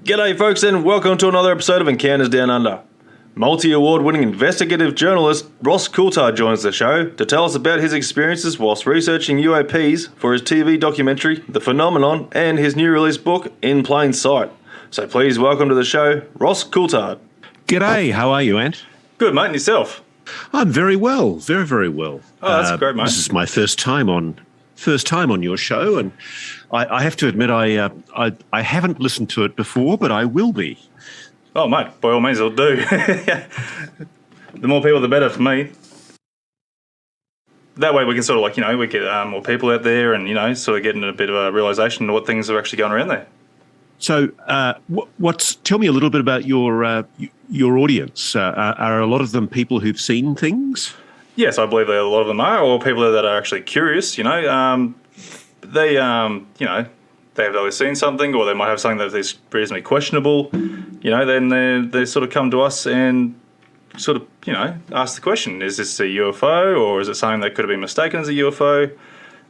G'day folks and welcome to another episode of Encounters Down Under. Multi-award-winning investigative journalist Ross Coultart joins the show to tell us about his experiences whilst researching UAPs for his TV documentary, The Phenomenon, and his new release book, In Plain Sight. So please welcome to the show, Ross Coultart. G'day, how are you, Ant? Good, mate, and yourself? I'm very well, very, very well. Oh, that's great, mate. This is my first time on your show, and I have to admit I haven't listened to it before, but I will be. Oh, mate, by all means, I'll do. The more people, the better for me. That way we can sort of we get more people out there and, sort of getting a bit of a realisation of what things are actually going around there. So tell me a little bit about your audience. Are a lot of them people who've seen things? Yes, I believe that a lot of them are, or people that are actually curious, they have either seen something or they might have something that is reasonably questionable, then they sort of come to us and sort of, ask the question, is this a UFO or is it something that could have been mistaken as a UFO?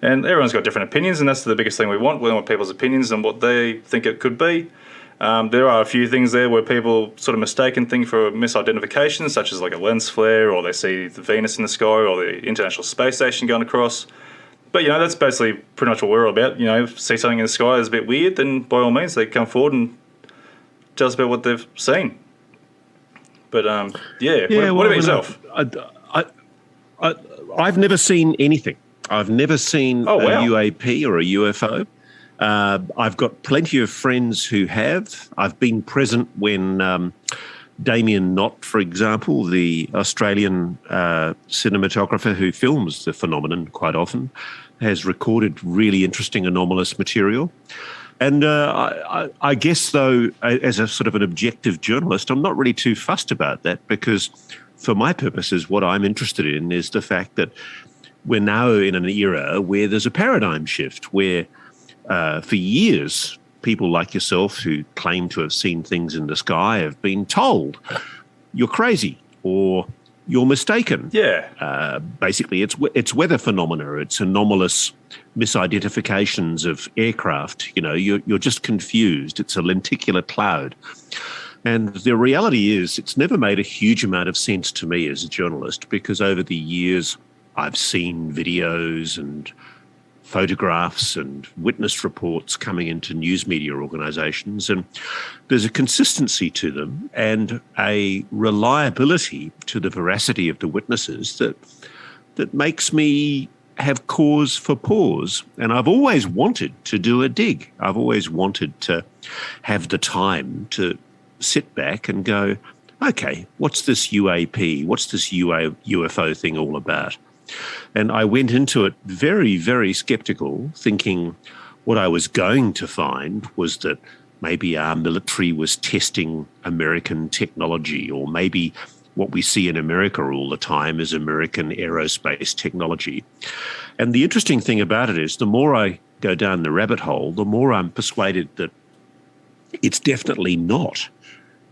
And everyone's got different opinions, and that's the biggest thing we want. We want people's opinions and what they think it could be. There are a few things there where people sort of mistaken things for misidentification, such as like a lens flare, or they see the Venus in the sky or the International Space Station going across. But, that's basically pretty much what we're all about. See something in the sky that's a bit weird, then by all means they come forward and tell us about what they've seen. But, what about yourself? I've never seen anything. I've never seen a UAP or a UFO. I've got plenty of friends who have. I've been present when Damien Knott, for example, the Australian cinematographer who films the phenomenon quite often, has recorded really interesting anomalous material. And I guess, though, as a sort of an objective journalist, I'm not really too fussed about that because for my purposes, what I'm interested in is the fact that we're now in an era where there's a paradigm shift where for years, people like yourself who claim to have seen things in the sky have been told you're crazy or you're mistaken. Yeah. Basically, it's weather phenomena. It's anomalous misidentifications of aircraft. You're just confused. It's a lenticular cloud. And the reality is it's never made a huge amount of sense to me as a journalist because over the years I've seen videos and photographs and witness reports coming into news media organisations, and there's a consistency to them and a reliability to the veracity of the witnesses that makes me have cause for pause. And I've always wanted to do a dig. I've always wanted to have the time to sit back and go, okay, what's this UAP? What's this UFO thing all about? And I went into it very, very skeptical, thinking what I was going to find was that maybe our military was testing American technology, or maybe what we see in America all the time is American aerospace technology. And the interesting thing about it is the more I go down the rabbit hole, the more I'm persuaded that it's definitely not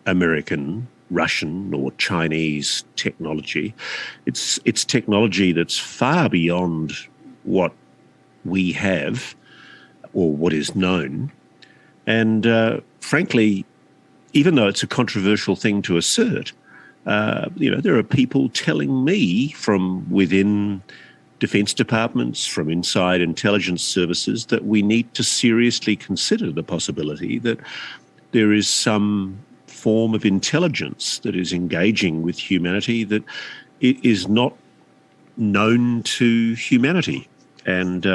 American, Russian or Chinese technology. It's technology that's far beyond what we have or what is known. And frankly, even though it's a controversial thing to assert, there are people telling me from within defense departments, from inside intelligence services, that we need to seriously consider the possibility that there is some form of intelligence that is engaging with humanity that is not known to humanity. And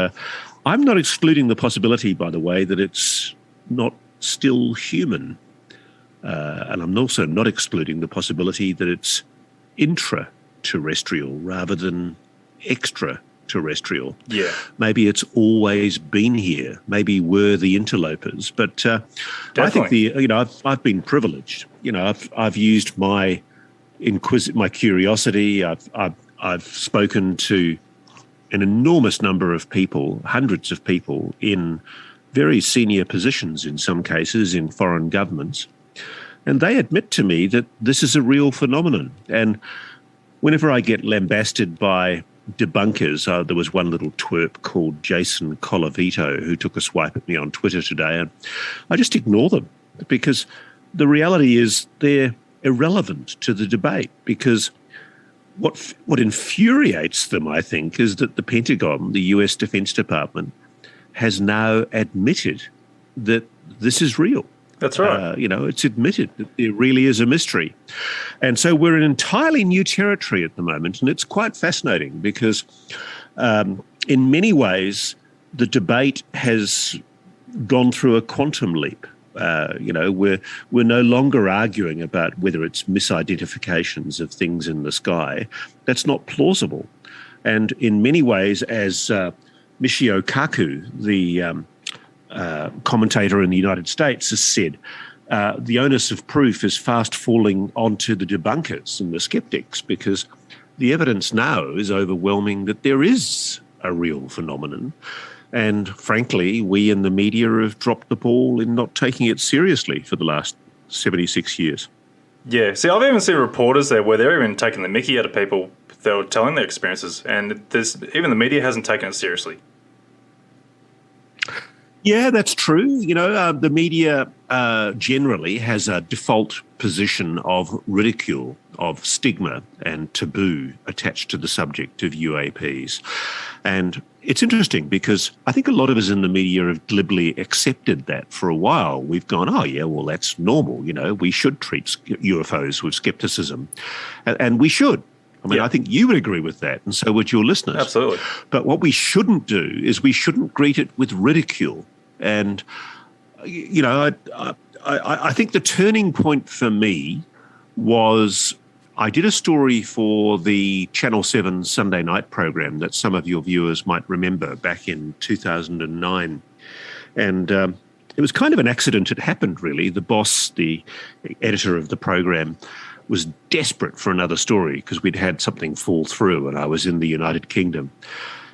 I'm not excluding the possibility, by the way, that it's not still human. And I'm also not excluding the possibility that it's intraterrestrial rather than extraterrestrial. Yeah. Maybe it's always been here. Maybe we're the interlopers. But I think I've been privileged. I've used my curiosity. I've spoken to an enormous number of people, hundreds of people in very senior positions in some cases in foreign governments. And they admit to me that this is a real phenomenon. And whenever I get lambasted by debunkers, there was one little twerp called Jason Colavito who took a swipe at me on Twitter today, and I just ignore them. because the reality is they're irrelevant to the debate, because what infuriates them, I think, is that the Pentagon, the US Defense Department, has now admitted that this is real. That's right. It's admitted that there really is a mystery. And so we're in entirely new territory at the moment, and it's quite fascinating because in many ways the debate has gone through a quantum leap. We're no longer arguing about whether it's misidentifications of things in the sky. That's not plausible. And in many ways, as Michio Kaku, the commentator in the United States, has said, the onus of proof is fast falling onto the debunkers and the skeptics, because the evidence now is overwhelming that there is a real phenomenon. And frankly, we in the media have dropped the ball in not taking it seriously for the last 76 years. Yeah, see, I've even seen reporters there where they're even taking the mickey out of people. They were telling their experiences, and even the media hasn't taken it seriously. Yeah, that's true. The media generally has a default position of ridicule, of stigma and taboo attached to the subject of UAPs. And it's interesting because I think a lot of us in the media have glibly accepted that for a while. We've gone, oh, yeah, well, that's normal. We should treat UFOs with skepticism. And we should. I mean, I think you would agree with that, and so would your listeners. Absolutely. But what we shouldn't do is we shouldn't greet it with ridicule. And, I think the turning point for me was I did a story for the Channel 7 Sunday night program that some of your viewers might remember back in 2009. And it was kind of an accident. It happened, really. The boss, the editor of the program, was desperate for another story because we'd had something fall through and I was in the United Kingdom.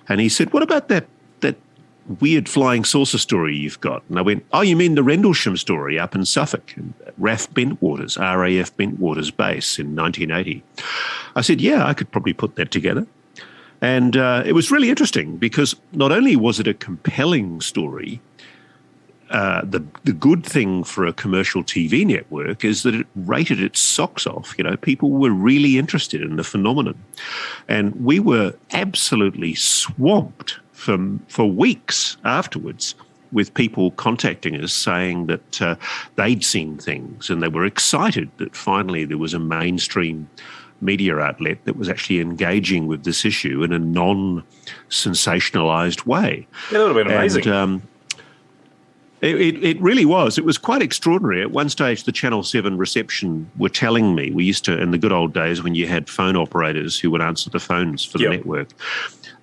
And he said, what about that weird flying saucer story you've got? And I went, oh, you mean the Rendlesham story up in Suffolk, RAF Bentwaters, RAF Bentwaters base in 1980. I said, yeah, I could probably put that together. And it was really interesting because not only was it a compelling story, the good thing for a commercial TV network is that it rated its socks off. People were really interested in the phenomenon. And we were absolutely swamped for weeks afterwards with people contacting us saying that they'd seen things and they were excited that finally there was a mainstream media outlet that was actually engaging with this issue in a non-sensationalized way. Yeah, that would have been amazing. And, it really was. It was quite extraordinary. At one stage, the Channel 7 reception were telling me, we used to, in the good old days when you had phone operators who would answer the phones for the network,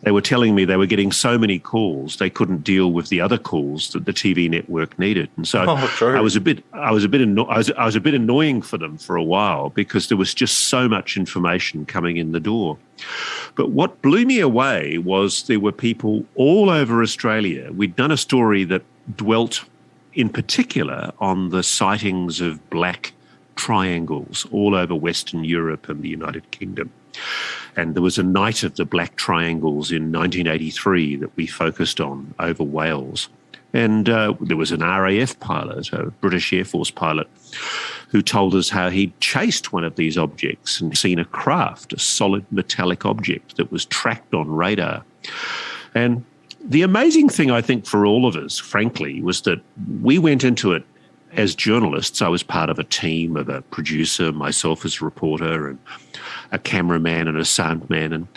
they were telling me they were getting so many calls they couldn't deal with the other calls that the TV network needed, and so I was a bit annoying for them for a while because there was just so much information coming in the door. But what blew me away was there were people all over Australia. We'd done a story that dwelt in particular on the sightings of black triangles all over Western Europe and the United Kingdom. And there was a night of the black triangles in 1983 that we focused on over Wales. And there was an RAF pilot, a British Air Force pilot, who told us how he'd chased one of these objects and seen a craft, a solid metallic object that was tracked on radar. And the amazing thing, I think, for all of us, frankly, was that we went into it as journalists. I was part of a team of a producer, myself as a reporter, and a cameraman and a soundman. And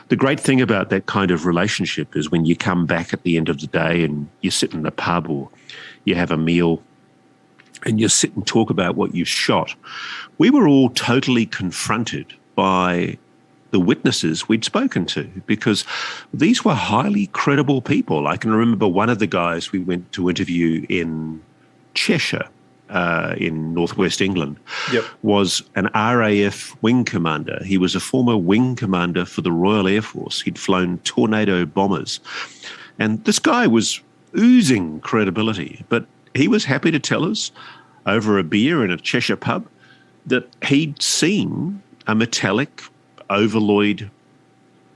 the great thing about that kind of relationship is when you come back at the end of the day and you sit in the pub or you have a meal and you sit and talk about what you've shot, we were all totally confronted by the witnesses we'd spoken to, because these were highly credible people. I can remember one of the guys we went to interview in Cheshire, in northwest England, was an RAF wing commander. He was a former wing commander for the Royal Air Force. He'd flown Tornado bombers. And this guy was oozing credibility, but he was happy to tell us over a beer in a Cheshire pub that he'd seen a metallic, ovoid,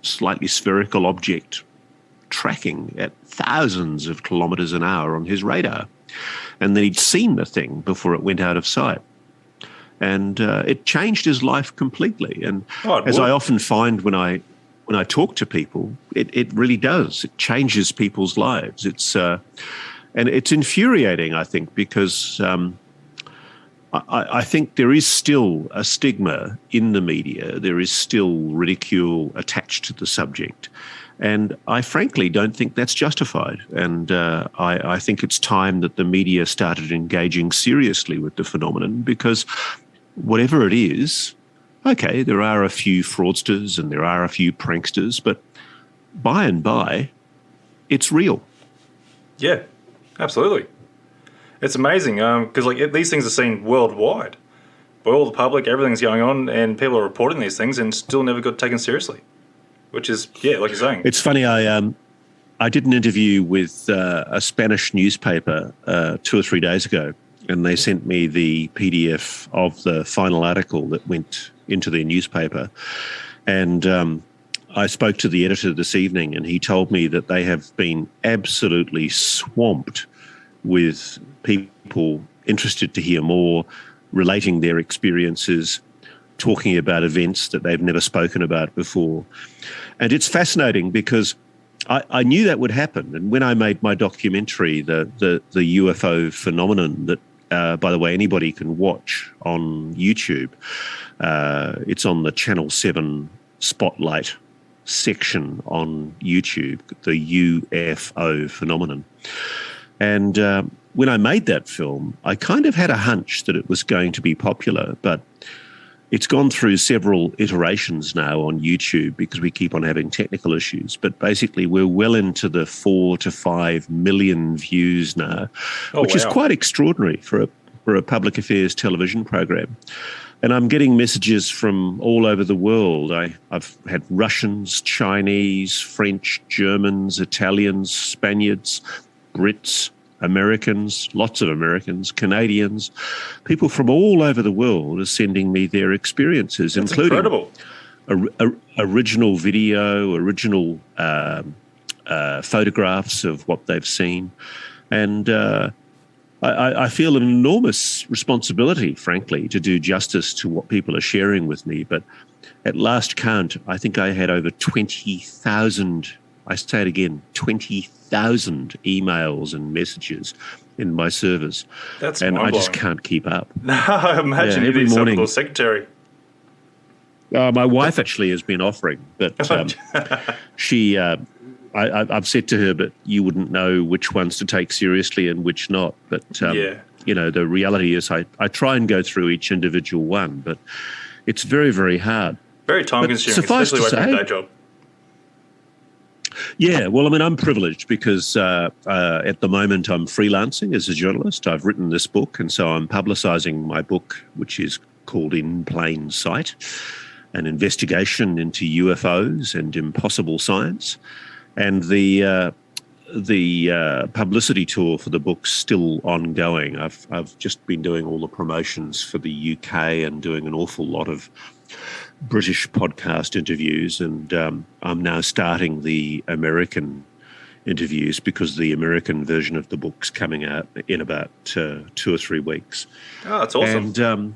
slightly spherical object tracking at thousands of kilometres an hour on his radar. and that he'd seen the thing before it went out of sight. And it changed his life completely. And as I often find when I talk to people, it really does. It changes people's lives. And it's infuriating, I think, because I think there is still a stigma in the media. There is still ridicule attached to the subject. And I frankly don't think that's justified. And I think it's time that the media started engaging seriously with the phenomenon, because whatever it is, okay, there are a few fraudsters and there are a few pranksters, but by and by, it's real. Yeah, absolutely. It's amazing because these things are seen worldwide by all the public. Everything's going on, and people are reporting these things, and still never got taken seriously. Which is, yeah, like you're saying. It's funny. I did an interview with a Spanish newspaper 2 or 3 days ago, and they sent me the PDF of the final article that went into their newspaper. And I spoke to the editor this evening, and he told me that they have been absolutely swamped with people interested to hear more, relating their experiences, talking about events that they've never spoken about before. And it's fascinating because I knew that would happen. And when I made my documentary, the UFO phenomenon that, by the way, anybody can watch on YouTube, it's on the Channel 7 Spotlight section on YouTube, the UFO phenomenon. And when I made that film, I kind of had a hunch that it was going to be popular, but it's gone through several iterations now on YouTube because we keep on having technical issues. But basically, we're well into the 4 to 5 million views now, which is quite extraordinary for a public affairs television program. And I'm getting messages from all over the world. I've had Russians, Chinese, French, Germans, Italians, Spaniards, Brits, Americans, lots of Americans, Canadians, people from all over the world are sending me their experiences, That's including incredible. Original video, original photographs of what they've seen. And I feel an enormous responsibility, frankly, to do justice to what people are sharing with me. But at last count, I think I had over 20,000, I say it again, 20,000 emails and messages in my servers. That's and mind-blowing. I just can't keep up. No, I imagine every you need morning, some secretary. My wife actually has been offering, but she... I've said to her, but you wouldn't know which ones to take seriously and which not. But, you know, the reality is I try and go through each individual one, but it's very, very hard. Very time-consuming, especially away from your day job. Yeah, well, I mean, I'm privileged because at the moment I'm freelancing as a journalist. I've written this book, and so I'm publicising my book, which is called In Plain Sight, an investigation into UFOs and impossible science. And the publicity tour for the book's still ongoing. I've just been doing all the promotions for the UK and doing an awful lot of British podcast interviews, and I'm now starting the American interviews because the American version of the book's coming out in about 2 or 3 weeks. Oh, that's awesome. And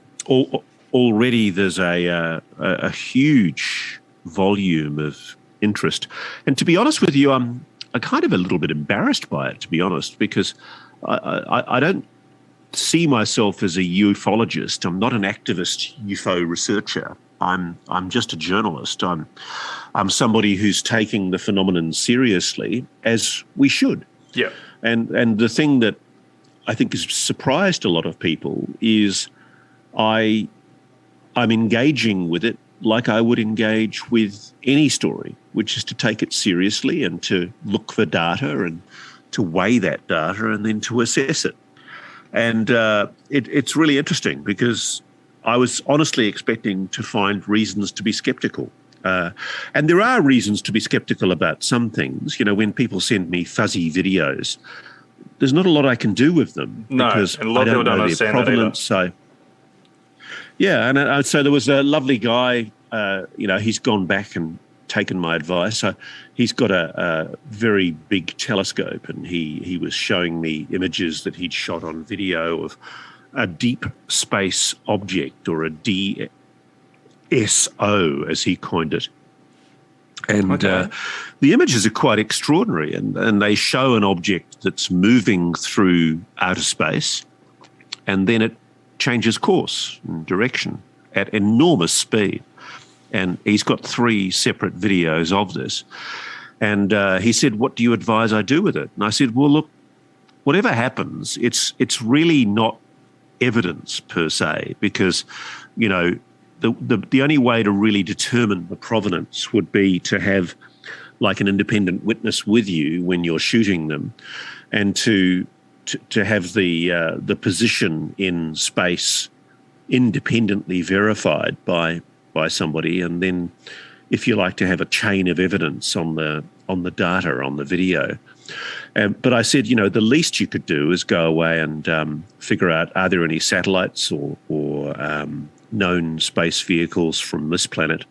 already there's a huge volume of interest. And to be honest with you, I'm kind of a little bit embarrassed by it, to be honest, because I don't see myself as a ufologist. I'm not an activist UFO researcher. I'm just a journalist. I'm somebody who's taking the phenomenon seriously, as we should. Yeah. And the thing that I think has surprised a lot of people is I'm engaging with it like I would engage with any story, which is to take it seriously and to look for data and to weigh that data and then to assess it. And it's really interesting because I was honestly expecting to find reasons to be skeptical. And there are reasons to be skeptical about some things. You know, when people send me fuzzy videos, there's not a lot I can do with them because and a lot I of people don't don't know their understand that provenance. So, yeah, and so there was a lovely guy, you know, he's gone back and taken my advice. He's got a very big telescope, and he was showing me images that he'd shot on video of a deep space object, or a DSO, as he coined it. And the images are quite extraordinary, and they show an object that's moving through outer space, and then it changes course and direction at enormous speed. And he's got 3 separate videos of this. And he said, "What do you advise I do with it?" And I said, "Well, look, whatever happens, it's really not evidence per se, because, you know, the only way to really determine the provenance would be to have like an independent witness with you when you're shooting them, and to have the position in space independently verified by somebody, and then, if you like, to have a chain of evidence on the data, on the video." But I said, you know, the least you could do is go away and figure out, are there any satellites or known space vehicles from this planet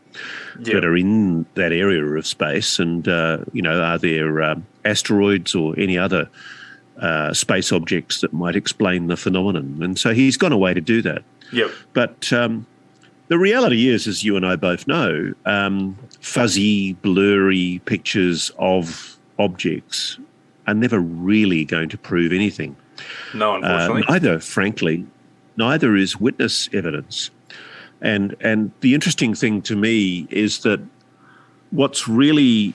that are in that area of space, and you know, are there asteroids or any other space objects that might explain the phenomenon? And so he's gone away to do that. Yep. But the reality is, as you and I both know, fuzzy, blurry pictures of objects are never really going to prove anything. No, unfortunately. Neither is witness evidence. And the interesting thing to me is that what's really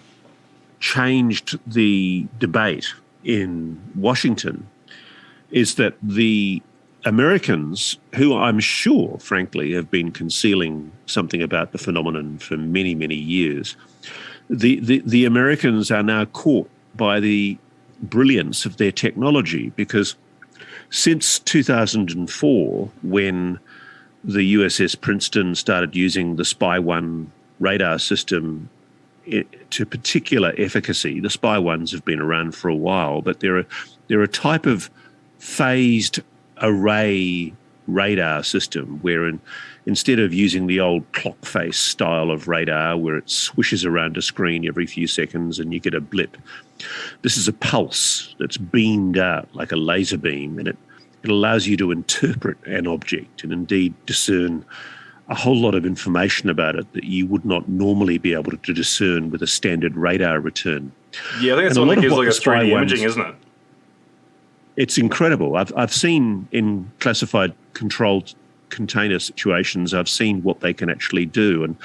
changed the debate in Washington is that the Americans, who I'm sure, frankly, have been concealing something about the phenomenon for many, many years, the Americans are now caught by the brilliance of their technology, because since 2004, when the USS Princeton started using the Spy-1 radar system to particular efficacy, the Spy-1s have been around for a while, but they're a type of phased array radar system where instead of using the old clock face style of radar where it swishes around a screen every few seconds and you get a blip, this is a pulse that's beamed out like a laser beam, and it allows you to interpret an object and indeed discern a whole lot of information about it that you would not normally be able to discern with a standard radar return. Yeah, I think that's one that gives like a 3D imaging, isn't it? It's incredible. I've seen in classified controlled container situations, I've seen what they can actually do. And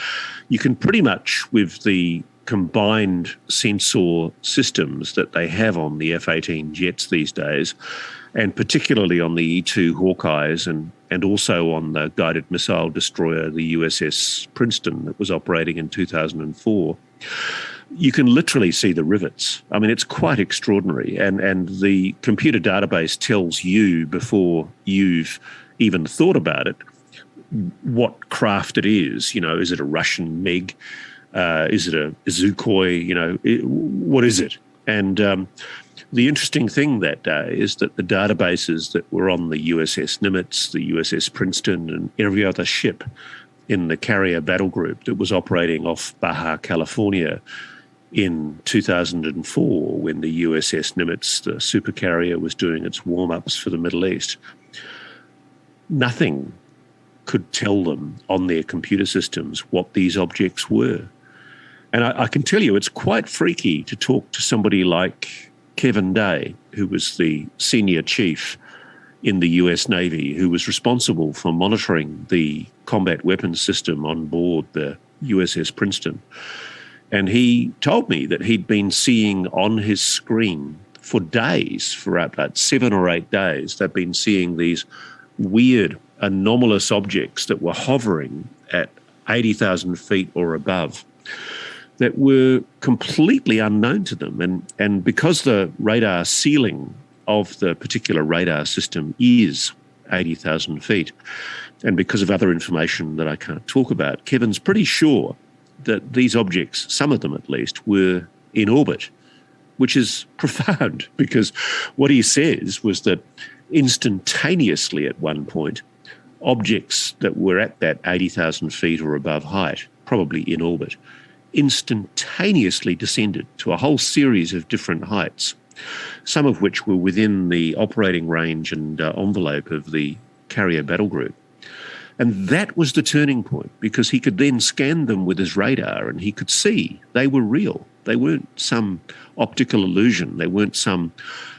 you can pretty much, with the combined sensor systems that they have on the F-18 jets these days, and particularly on the E-2 Hawkeyes and also on the guided missile destroyer, the USS Princeton, that was operating in 2004, you can literally see the rivets. I mean, it's quite extraordinary. And the computer database tells you, before you've even thought about it, what craft it is. You know, is it a Russian MiG? Is it a Sukhoi? You know, what is it? And the interesting thing that day is that the databases that were on the USS Nimitz, the USS Princeton, and every other ship in the carrier battle group that was operating off Baja, California in 2004, when the USS Nimitz, the supercarrier, was doing its warm-ups for the Middle East, nothing could tell them on their computer systems what these objects were. And I can tell you, it's quite freaky to talk to somebody like Kevin Day, who was the senior chief in the US Navy, who was responsible for monitoring the combat weapons system on board the USS Princeton. And he told me that he'd been seeing on his screen for days, for about 7 or 8 days, they've been seeing these weird, anomalous objects that were hovering at 80,000 feet or above that were completely unknown to them. And because the radar ceiling of the particular radar system is 80,000 feet, and because of other information that I can't talk about, Kevin's pretty sure that these objects, some of them at least, were in orbit, which is profound, because what he says was that instantaneously at one point, objects that were at that 80,000 feet or above height, probably in orbit, instantaneously descended to a whole series of different heights, some of which were within the operating range and envelope of the carrier battle group. And that was the turning point, because he could then scan them with his radar and he could see they were real. They weren't some optical illusion. They weren't some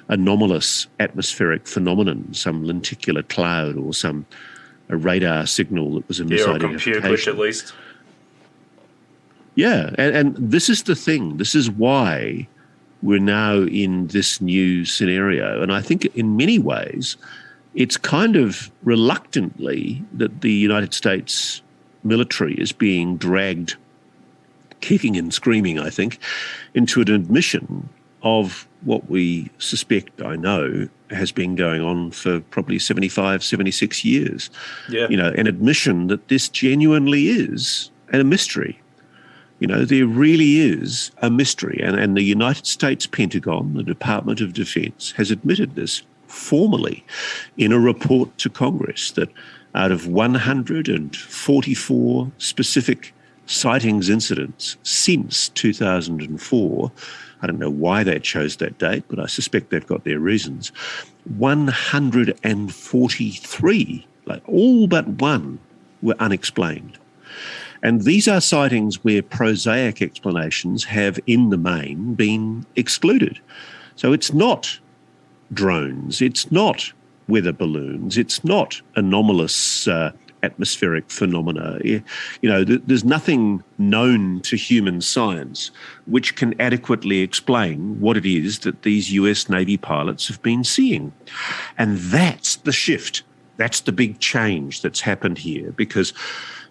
anomalous atmospheric phenomenon, some lenticular cloud or some a radar signal that was a misidentification. Or a computer glitch at least. Yeah, and this is the thing. This is why we're now in this new scenario. And I think in many ways, it's kind of reluctantly that the United States military is being dragged, kicking and screaming, I think, into an admission of what we suspect, I know, has been going on for probably 75, 76 years. Yeah. You know, an admission that this genuinely is a mystery. You know, there really is a mystery. And the United States Pentagon, the Department of Defense, has admitted this formally in a report to Congress, that out of 144 specific sightings incidents since 2004, I don't know why they chose that date, but I suspect they've got their reasons, 143, like all but one, were unexplained. And these are sightings where prosaic explanations have, in the main, been excluded. So it's not drones, it's not weather balloons, it's not anomalous atmospheric phenomena. You know, there's nothing known to human science which can adequately explain what it is that these US Navy pilots have been seeing. And that's the shift. That's the big change that's happened here, because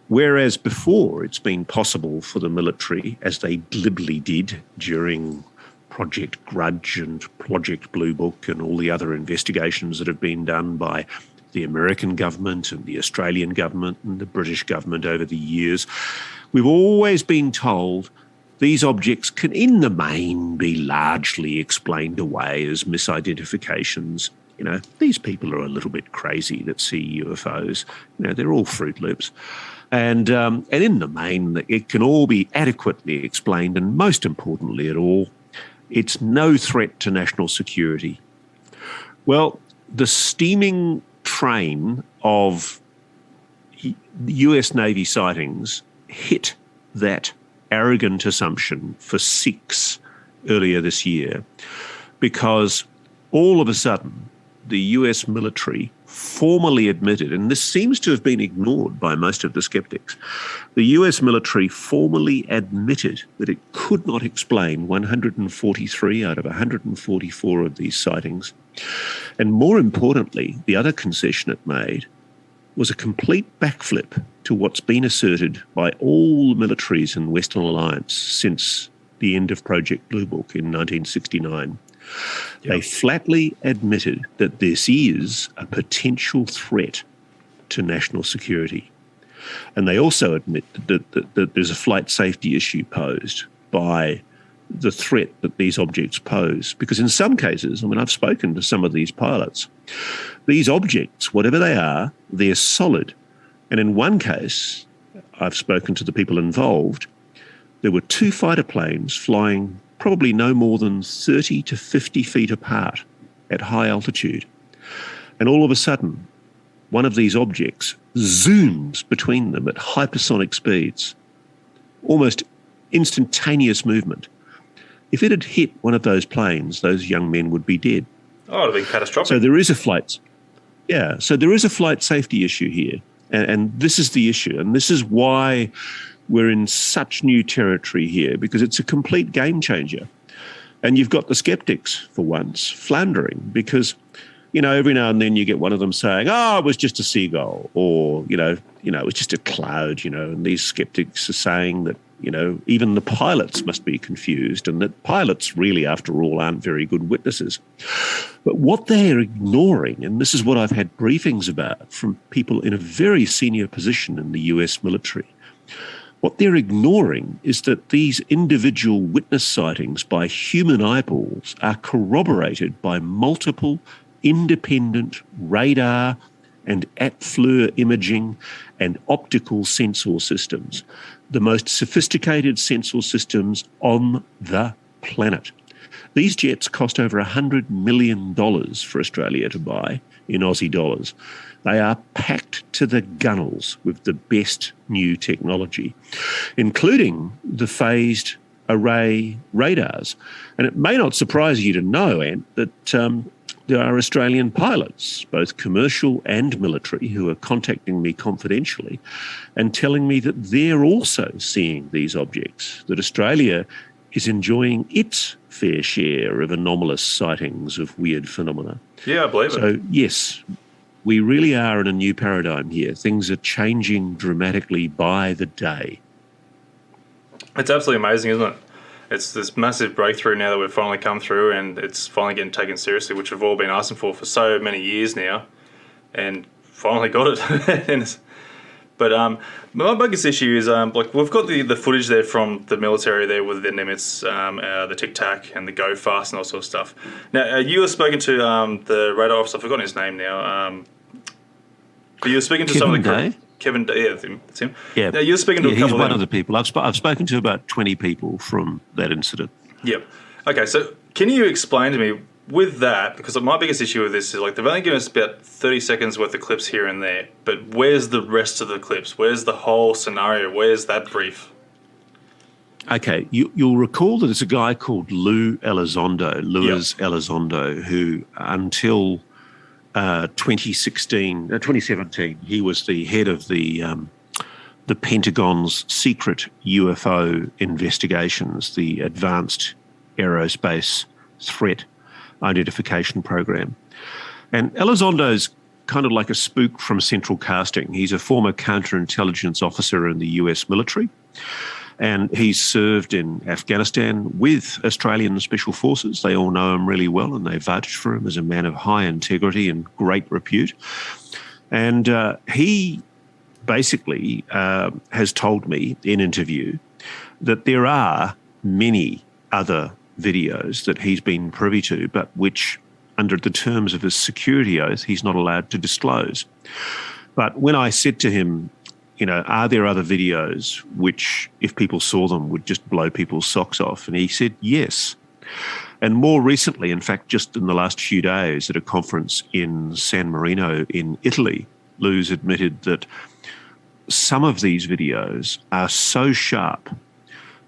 whereas before it's been possible for the military, as they glibly did during Project Grudge and Project Blue Book and all the other investigations that have been done by the American government and the Australian government and the British government over the years, we've always been told these objects can, in the main, be largely explained away as misidentifications. You know, these people are a little bit crazy that see UFOs. You know, they're all Fruit Loops. And in the main, it can all be adequately explained, and most importantly at all, it's no threat to national security. Well, the steaming train of US Navy sightings hit that arrogant assumption for 6 earlier this year, because all of a sudden the US military formally admitted, and this seems to have been ignored by most of the skeptics, the US military formally admitted that it could not explain 143 out of 144 of these sightings. And more importantly, the other concession it made was a complete backflip to what's been asserted by all militaries in the Western Alliance since the end of Project Blue Book in 1969. Yep. They flatly admitted that this is a potential threat to national security. And they also admit that there's a flight safety issue posed by the threat that these objects pose. Because in some cases, I mean, I've spoken to some of these pilots, these objects, whatever they are, they're solid. And in one case, I've spoken to the people involved, there were 2 fighter planes flying probably no more than 30 to 50 feet apart at high altitude. And all of a sudden, one of these objects zooms between them at hypersonic speeds, almost instantaneous movement. If it had hit one of those planes, those young men would be dead. Oh, it would have been catastrophic. So there is a flight. Yeah, so there is a flight safety issue here. And this is the issue. And this is why we're in such new territory here, because it's a complete game changer. And you've got the skeptics, for once, floundering, because, you know, every now and then you get one of them saying, oh, it was just a seagull, or, you know, it was just a cloud, you know, and these skeptics are saying that, you know, even the pilots must be confused, and that pilots really, after all, aren't very good witnesses. But what they're ignoring, and this is what I've had briefings about from people in a very senior position in the US military, what they're ignoring is that these individual witness sightings by human eyeballs are corroborated by multiple independent radar and at-FLIR imaging and optical sensor systems, the most sophisticated sensor systems on the planet. These jets cost over $100 million for Australia to buy in Aussie dollars. They are packed to the gunnels with the best new technology, including the phased array radars. And it may not surprise you to know, Ant, that there are Australian pilots, both commercial and military, who are contacting me confidentially and telling me that they're also seeing these objects, that Australia is enjoying its fair share of anomalous sightings of weird phenomena. Yeah, I believe it. So, yes, we really are in a new paradigm here. Things are changing dramatically by the day. It's absolutely amazing, isn't it? It's this massive breakthrough now that we've finally come through, and it's finally getting taken seriously, which we've all been asking for so many years now, and finally got it. But my biggest issue is like we've got the footage there from the military there with the Nimitz, the Tic Tac, and the Go Fast and all sorts of stuff. Now you were speaking to the radar officer. I've forgotten his name now. But you were speaking to Kevin some of the Day? Kevin Day, yeah, it's him. Yeah, now, you're speaking to a couple he's of one them. of the people. I've spoken to about 20 people from that incident. Yep. Okay, so can you explain to me with that, because my biggest issue with this is like they've only given us about 30 seconds worth of clips here and there, but where's the rest of the clips? Where's the whole scenario? Where's that brief? Okay, you'll recall that there's a guy called Luis Elizondo, who until 2017, he was the head of the Pentagon's secret UFO investigations, the Advanced Aerospace Threat Identification Program. And Elizondo's kind of like a spook from central casting. He's a former counterintelligence officer in the US military, and he's served in Afghanistan with Australian Special Forces. They all know him really well, and they vouched for him as a man of high integrity and great repute. And he basically has told me in interview that there are many other videos that he's been privy to, but which, under the terms of his security oath, he's not allowed to disclose. But when I said to him, you know, are there other videos which, if people saw them, would just blow people's socks off? And he said yes. And more recently, in fact, just in the last few days at a conference in San Marino in Italy, Luz admitted that some of these videos are so sharp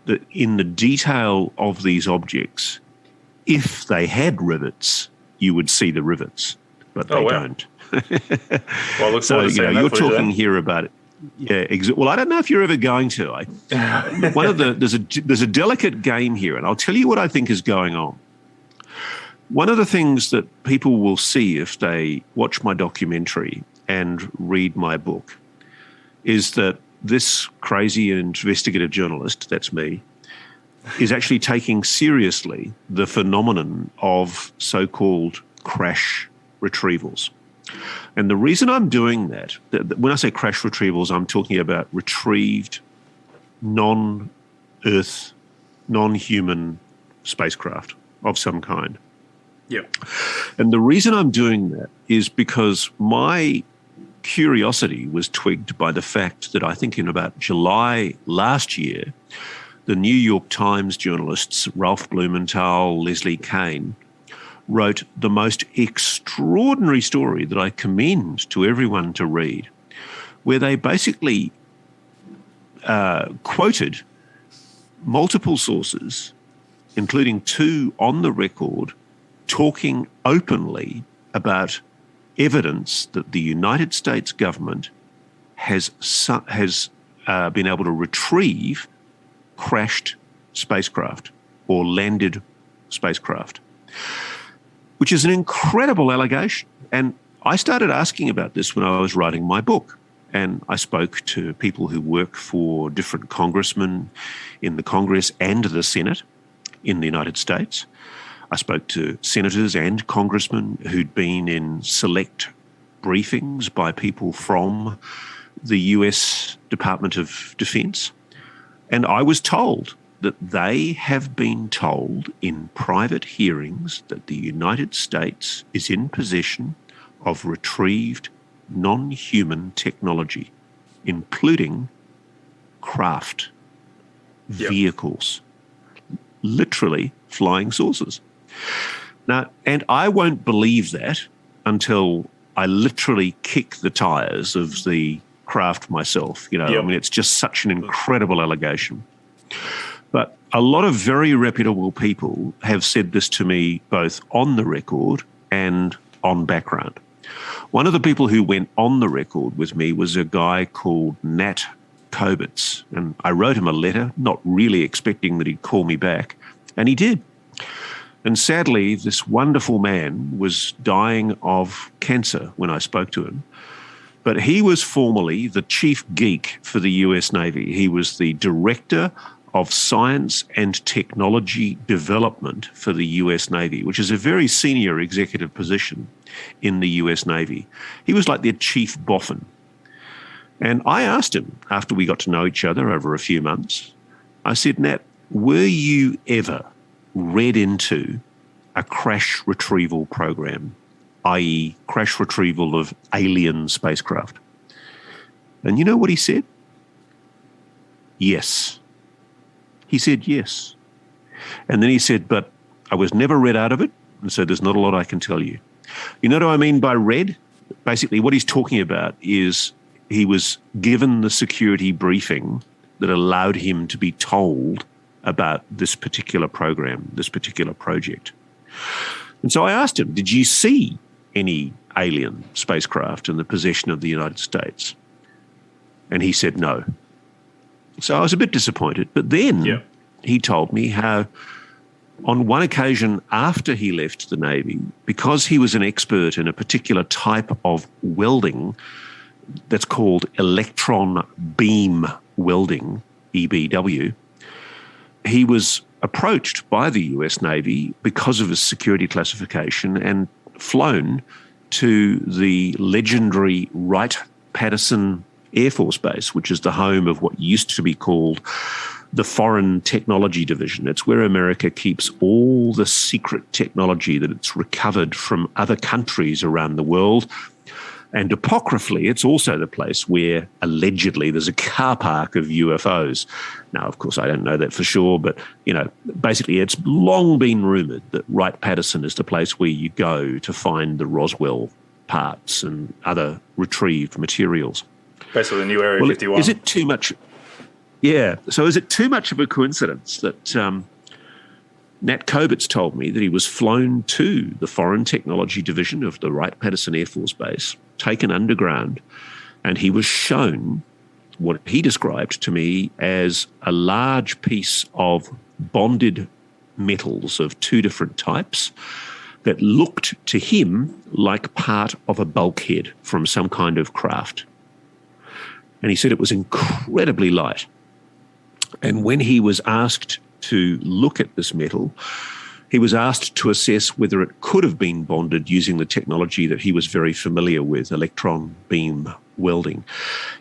that in the detail of these objects, if they had rivets, you would see the rivets, but they don't. Well, look so, forward to seeing that you're footage talking then. here about it. Yeah, well, I don't know if you're ever going to. There's a delicate game here, and I'll tell you what I think is going on. One of the things that people will see if they watch my documentary and read my book is that this crazy investigative journalist, that's me, is actually taking seriously the phenomenon of so-called crash retrievals. And the reason I'm doing that, when I say crash retrievals, I'm talking about retrieved non-Earth, non-human spacecraft of some kind. Yeah. And the reason I'm doing that is because my curiosity was twigged by the fact that I think in about July last year, the New York Times journalists Ralph Blumenthal, Leslie Kane, wrote the most extraordinary story that I commend to everyone to read, where they basically quoted multiple sources, including two on the record, talking openly about evidence that the United States government has been able to retrieve crashed spacecraft or landed spacecraft, which is an incredible allegation. And I started asking about this when I was writing my book. And I spoke to people who work for different congressmen in the Congress and the Senate in the United States. I spoke to senators and congressmen who'd been in select briefings by people from the US Department of Defense. And I was told that they have been told in private hearings that the United States is in possession of retrieved non-human technology, including craft, vehicles, literally flying saucers. Now, and I won't believe that until I literally kick the tires of the craft myself. I mean, it's just such an incredible allegation. But a lot of very reputable people have said this to me both on the record and on background. One of the people who went on the record with me was a guy called Nat Kobitz, and I wrote him a letter, not really expecting that he'd call me back, and he did. And sadly, this wonderful man was dying of cancer when I spoke to him. But he was formerly the chief geek for the US Navy. He was the director of science and technology development for the US Navy, which is a very senior executive position in the US Navy. He was like their chief boffin. And I asked him, after we got to know each other over a few months, I said, Nat, were you ever read into a crash retrieval program, i.e. crash retrieval of alien spacecraft? And you know what he said? Yes. He said yes. And then he said, but I was never read out of it, and so there's not a lot I can tell you. You know what I mean by read? Basically, what he's talking about is he was given the security briefing that allowed him to be told about this particular program, this particular project. And so I asked him, did you see any alien spacecraft in the possession of the United States? And he said no. So I was a bit disappointed. But then he told me how on one occasion after he left the Navy, because he was an expert in a particular type of welding that's called electron beam welding, EBW, he was approached by the US Navy because of his security classification and flown to the legendary Wright-Patterson Air Force Base, which is the home of what used to be called the Foreign Technology Division. It's where America keeps all the secret technology that it's recovered from other countries around the world. And apocryphally, it's also the place where allegedly there's a car park of UFOs. Now, of course, I don't know that for sure, but, basically it's long been rumoured that Wright-Patterson is the place where you go to find the Roswell parts and other retrieved materials. Basically the new Area 51. Is it too much? Yeah. So is it too much of a coincidence that Nat Kobitz told me that he was flown to the Foreign Technology Division of the Wright-Patterson Air Force Base, taken underground, and he was shown what he described to me as a large piece of bonded metals of two different types that looked to him like part of a bulkhead from some kind of craft. And he said it was incredibly light. And when he was asked to look at this metal, he was asked to assess whether it could have been bonded using the technology that he was very familiar with, electron beam welding.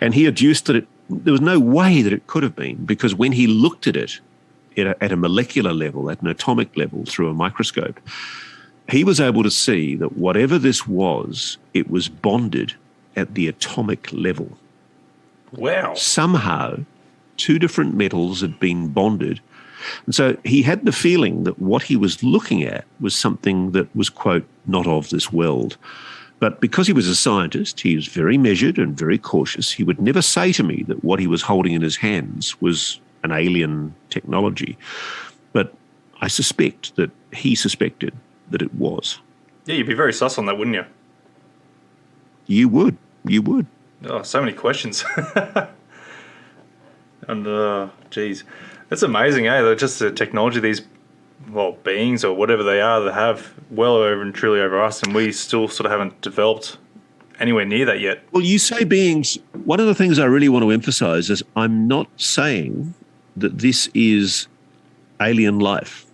And he adduced that there was no way that it could have been, because when he looked at it at a molecular level, at an atomic level through a microscope, he was able to see that whatever this was, it was bonded at the atomic level. Wow. Somehow, two different metals had been bonded. And so he had the feeling that what he was looking at was something that was, quote, not of this world. But because he was a scientist, he was very measured and very cautious. He would never say to me that what he was holding in his hands was an alien technology. But I suspect that he suspected that it was. Yeah, you'd be very sus on that, wouldn't you? You would. You would. Oh, so many questions. And, geez. It's amazing, eh? They're just the technology these, beings or whatever they are that have well over and truly over us, and we still sort of haven't developed anywhere near that yet. Well, you say beings. One of the things I really want to emphasize is I'm not saying that this is alien life.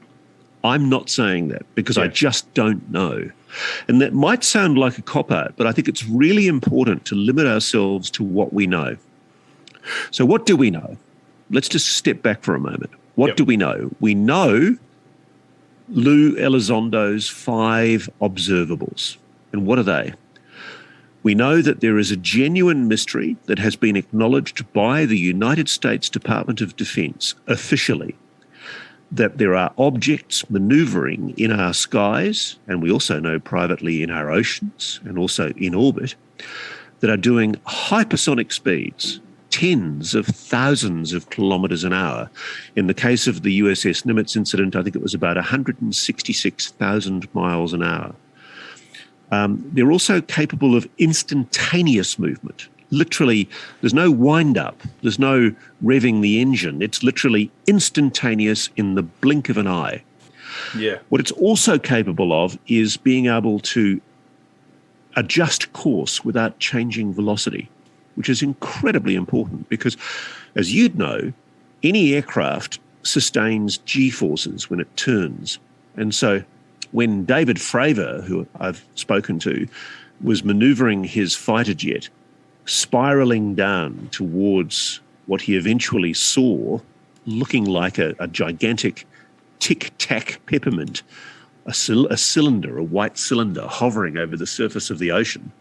I'm not saying that because I just don't know. And that might sound like a cop-out, but I think it's really important to limit ourselves to what we know. So what do we know? Let's just step back for a moment. What do we know? We know Lou Elizondo's 5 observables. And what are they? We know that there is a genuine mystery that has been acknowledged by the United States Department of Defense officially, that there are objects maneuvering in our skies, and we also know privately in our oceans and also in orbit, that are doing hypersonic speeds, tens of thousands of kilometres an hour. In the case of the USS Nimitz incident, I think it was about 166,000 miles an hour. They're also capable of instantaneous movement. Literally, there's no wind-up, there's no revving the engine. It's literally instantaneous in the blink of an eye. Yeah. What it's also capable of is being able to adjust course without changing velocity, which is incredibly important because, as you'd know, any aircraft sustains G-forces when it turns. And so when David Fravor, who I've spoken to, was manoeuvring his fighter jet, spiralling down towards what he eventually saw, looking like a gigantic tic-tac peppermint, a cylinder, a white cylinder hovering over the surface of the ocean.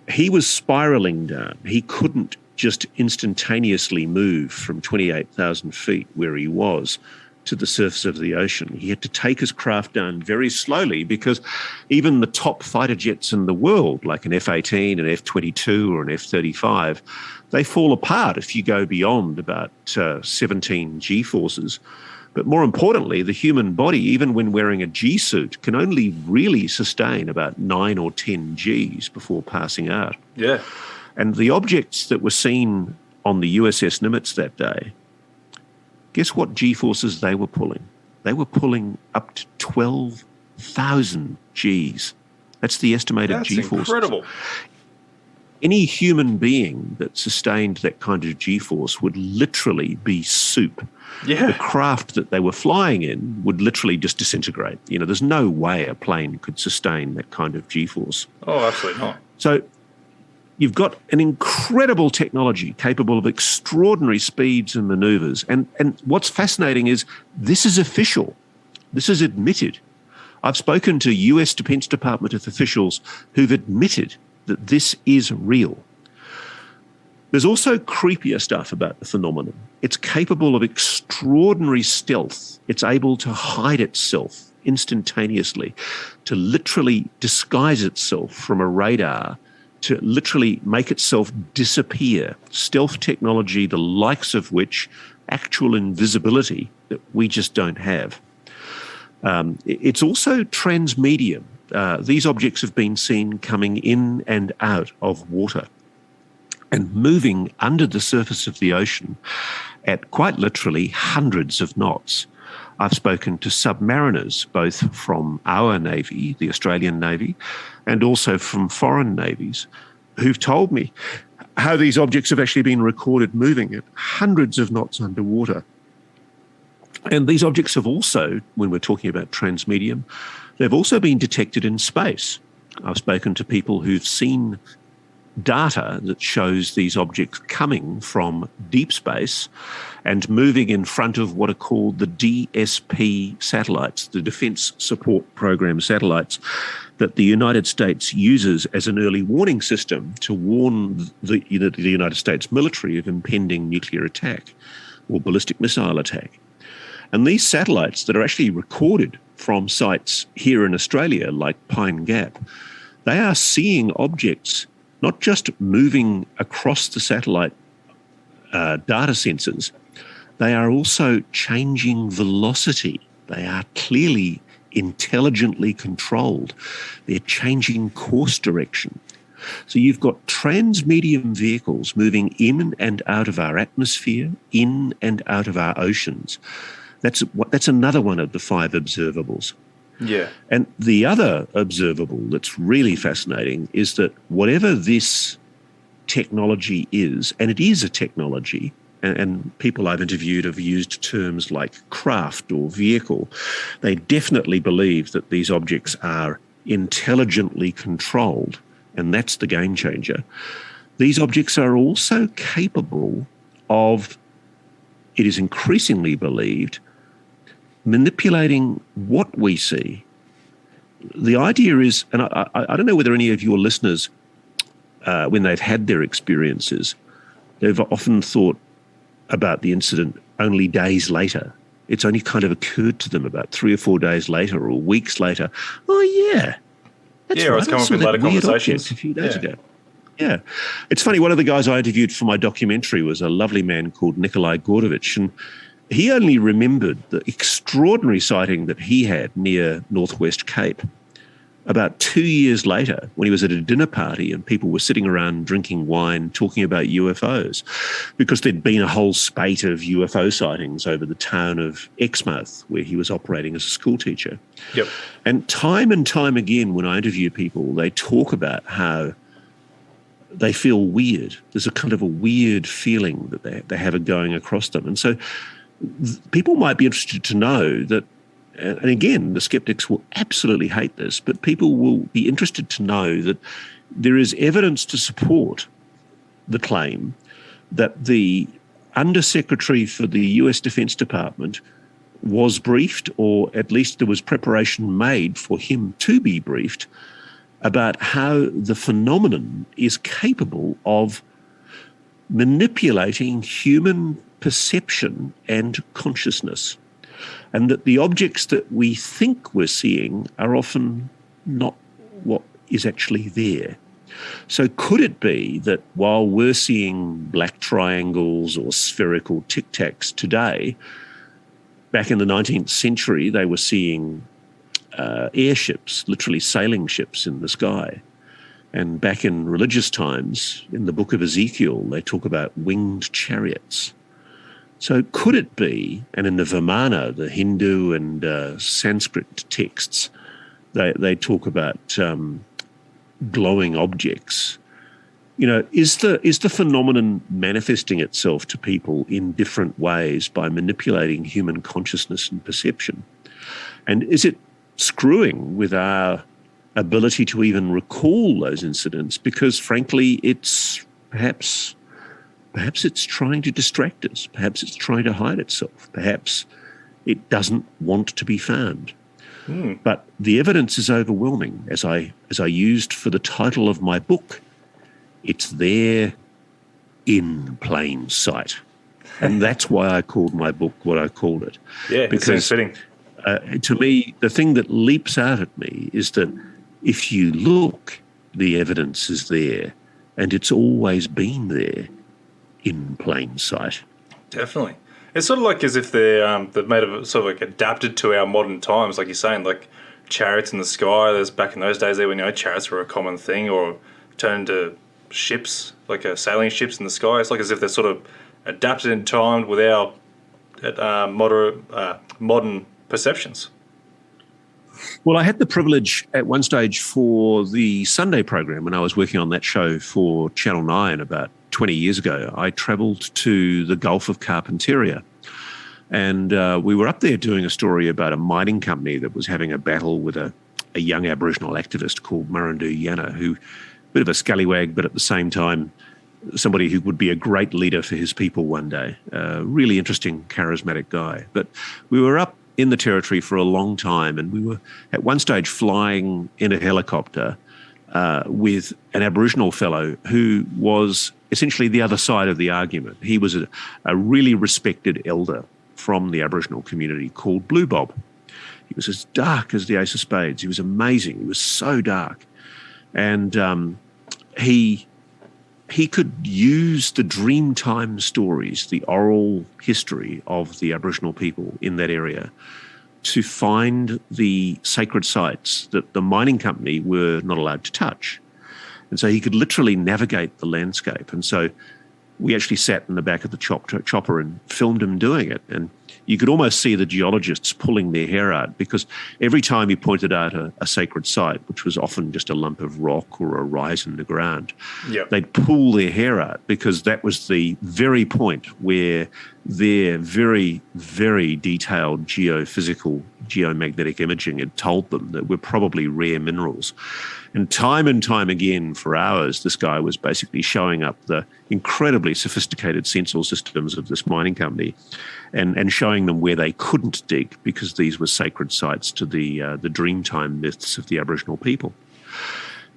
He was spiraling down. He couldn't just instantaneously move from 28,000 feet where he was to the surface of the ocean. He had to take his craft down very slowly because even the top fighter jets in the world, like an F-18, an F-22 or an F-35, they fall apart if you go beyond about 17 G-forces. But more importantly, the human body, even when wearing a G-suit, can only really sustain about 9 or 10 Gs before passing out. Yeah. And the objects that were seen on the USS Nimitz that day, guess what G-forces they were pulling? They were pulling up to 12,000 Gs. That's the estimated G-forces. That's incredible. Any human being that sustained that kind of G-force would literally be soup. Yeah. The craft that they were flying in would literally just disintegrate. You know, there's no way a plane could sustain that kind of G-force. Oh, absolutely not. So you've got an incredible technology capable of extraordinary speeds and maneuvers. And what's fascinating is this is official. This is admitted. I've spoken to US Defense Department officials who've admitted that this is real. There's also creepier stuff about the phenomenon. It's capable of extraordinary stealth. It's able to hide itself instantaneously, to literally disguise itself from a radar, to literally make itself disappear. Stealth technology, the likes of which, actual invisibility that we just don't have. It's also transmedium. These objects have been seen coming in and out of water and moving under the surface of the ocean at quite literally hundreds of knots. I've spoken to submariners, both from our Navy, the Australian Navy, and also from foreign navies, who've told me how these objects have actually been recorded moving at hundreds of knots underwater. And these objects have also, when we're talking about transmedium, they've also been detected in space. I've spoken to people who've seen data that shows these objects coming from deep space and moving in front of what are called the DSP satellites, the Defence Support Program satellites, that the United States uses as an early warning system to warn the United States military of impending nuclear attack or ballistic missile attack. And these satellites that are actually recorded from sites here in Australia, like Pine Gap, they are seeing objects not just moving across the satellite data sensors, they are also changing velocity. They are clearly intelligently controlled. They're changing course direction. So you've got transmedium vehicles moving in and out of our atmosphere, in and out of our oceans. That's another one of the 5 observables. Yeah. And the other observable that's really fascinating is that whatever this technology is, and it is a technology, and people I've interviewed have used terms like craft or vehicle, they definitely believe that these objects are intelligently controlled, and that's the game changer. These objects are also capable of, it is increasingly believed, manipulating what we see. The idea is, and I don't know whether any of your listeners when they've had their experiences, they've often thought about the incident only days later. It's only kind of occurred to them about 3 or 4 days later or weeks later. Oh, yeah. That's right. Or it's come up in later conversations a few days ago. Yeah. It's funny, one of the guys I interviewed for my documentary was a lovely man called Nikolai Gordovich, and he only remembered the extraordinary sighting that he had near Northwest Cape about 2 years later when he was at a dinner party and people were sitting around drinking wine talking about UFOs, because there'd been a whole spate of UFO sightings over the town of Exmouth where he was operating as a school teacher. Yep. And time again when I interview people, they talk about how they feel weird. There's a kind of a weird feeling that they have going across them. And so people might be interested to know that, and again, the skeptics will absolutely hate this, but people will be interested to know that there is evidence to support the claim that the Undersecretary for the US Defense Department was briefed, or at least there was preparation made for him to be briefed, about how the phenomenon is capable of manipulating human perception and consciousness, and that the objects that we think we're seeing are often not what is actually there. So could it be that while we're seeing black triangles or spherical tic-tacs today, back in the 19th century they were seeing airships, literally sailing ships in the sky? And back in religious times, in the book of Ezekiel, they talk about winged chariots. So could it be, and in the Vimana, the Hindu and Sanskrit texts, they talk about glowing objects. You know, is the phenomenon manifesting itself to people in different ways by manipulating human consciousness and perception? And is it screwing with our ability to even recall those incidents because, frankly, it's perhaps it's trying to distract us. Perhaps it's trying to hide itself. Perhaps it doesn't want to be found. But the evidence is overwhelming. As I used for the title of my book, it's there in plain sight. And that's why I called my book what I called it. Yeah, because it seems fitting. To me, the thing that leaps out at me is that if you look, the evidence is there, and it's always been there in plain sight. Definitely. It's sort of like as if they've made it sort of like adapted to our modern times, like you're saying, like chariots in the sky. There's back in those days there when, you know, chariots were a common thing, or turned into ships, like sailing ships in the sky. It's like as if they're sort of adapted in time with our modern perceptions. Well, I had the privilege at one stage for the Sunday program when I was working on that show for Channel 9 about 20 years ago. I travelled to the Gulf of Carpentaria, and we were up there doing a story about a mining company that was having a battle with a young Aboriginal activist called Murrundu Yana, who, a bit of a scallywag, but at the same time somebody who would be a great leader for his people one day. Really interesting, charismatic guy. But we were up in the territory for a long time, and we were at one stage flying in a helicopter with an Aboriginal fellow who was essentially the other side of the argument. He was a really respected elder from the Aboriginal community called Blue Bob. He was as dark as the Ace of Spades. He was amazing. He was so dark. And he could use the Dreamtime stories, the oral history of the Aboriginal people in that area, to find the sacred sites that the mining company were not allowed to touch. And so he could literally navigate the landscape. And so we actually sat in the back of the chopper and filmed him doing it. And you could almost see the geologists pulling their hair out, because every time he pointed out a sacred site, which was often just a lump of rock or a rise in the ground, yep, they'd pull their hair out, because that was the very point where their very, very detailed geophysical, geomagnetic imaging had told them that we're probably rare minerals. And time again for hours, this guy was basically showing up the incredibly sophisticated sensor systems of this mining company and showing them where they couldn't dig, because these were sacred sites to the Dreamtime myths of the Aboriginal people.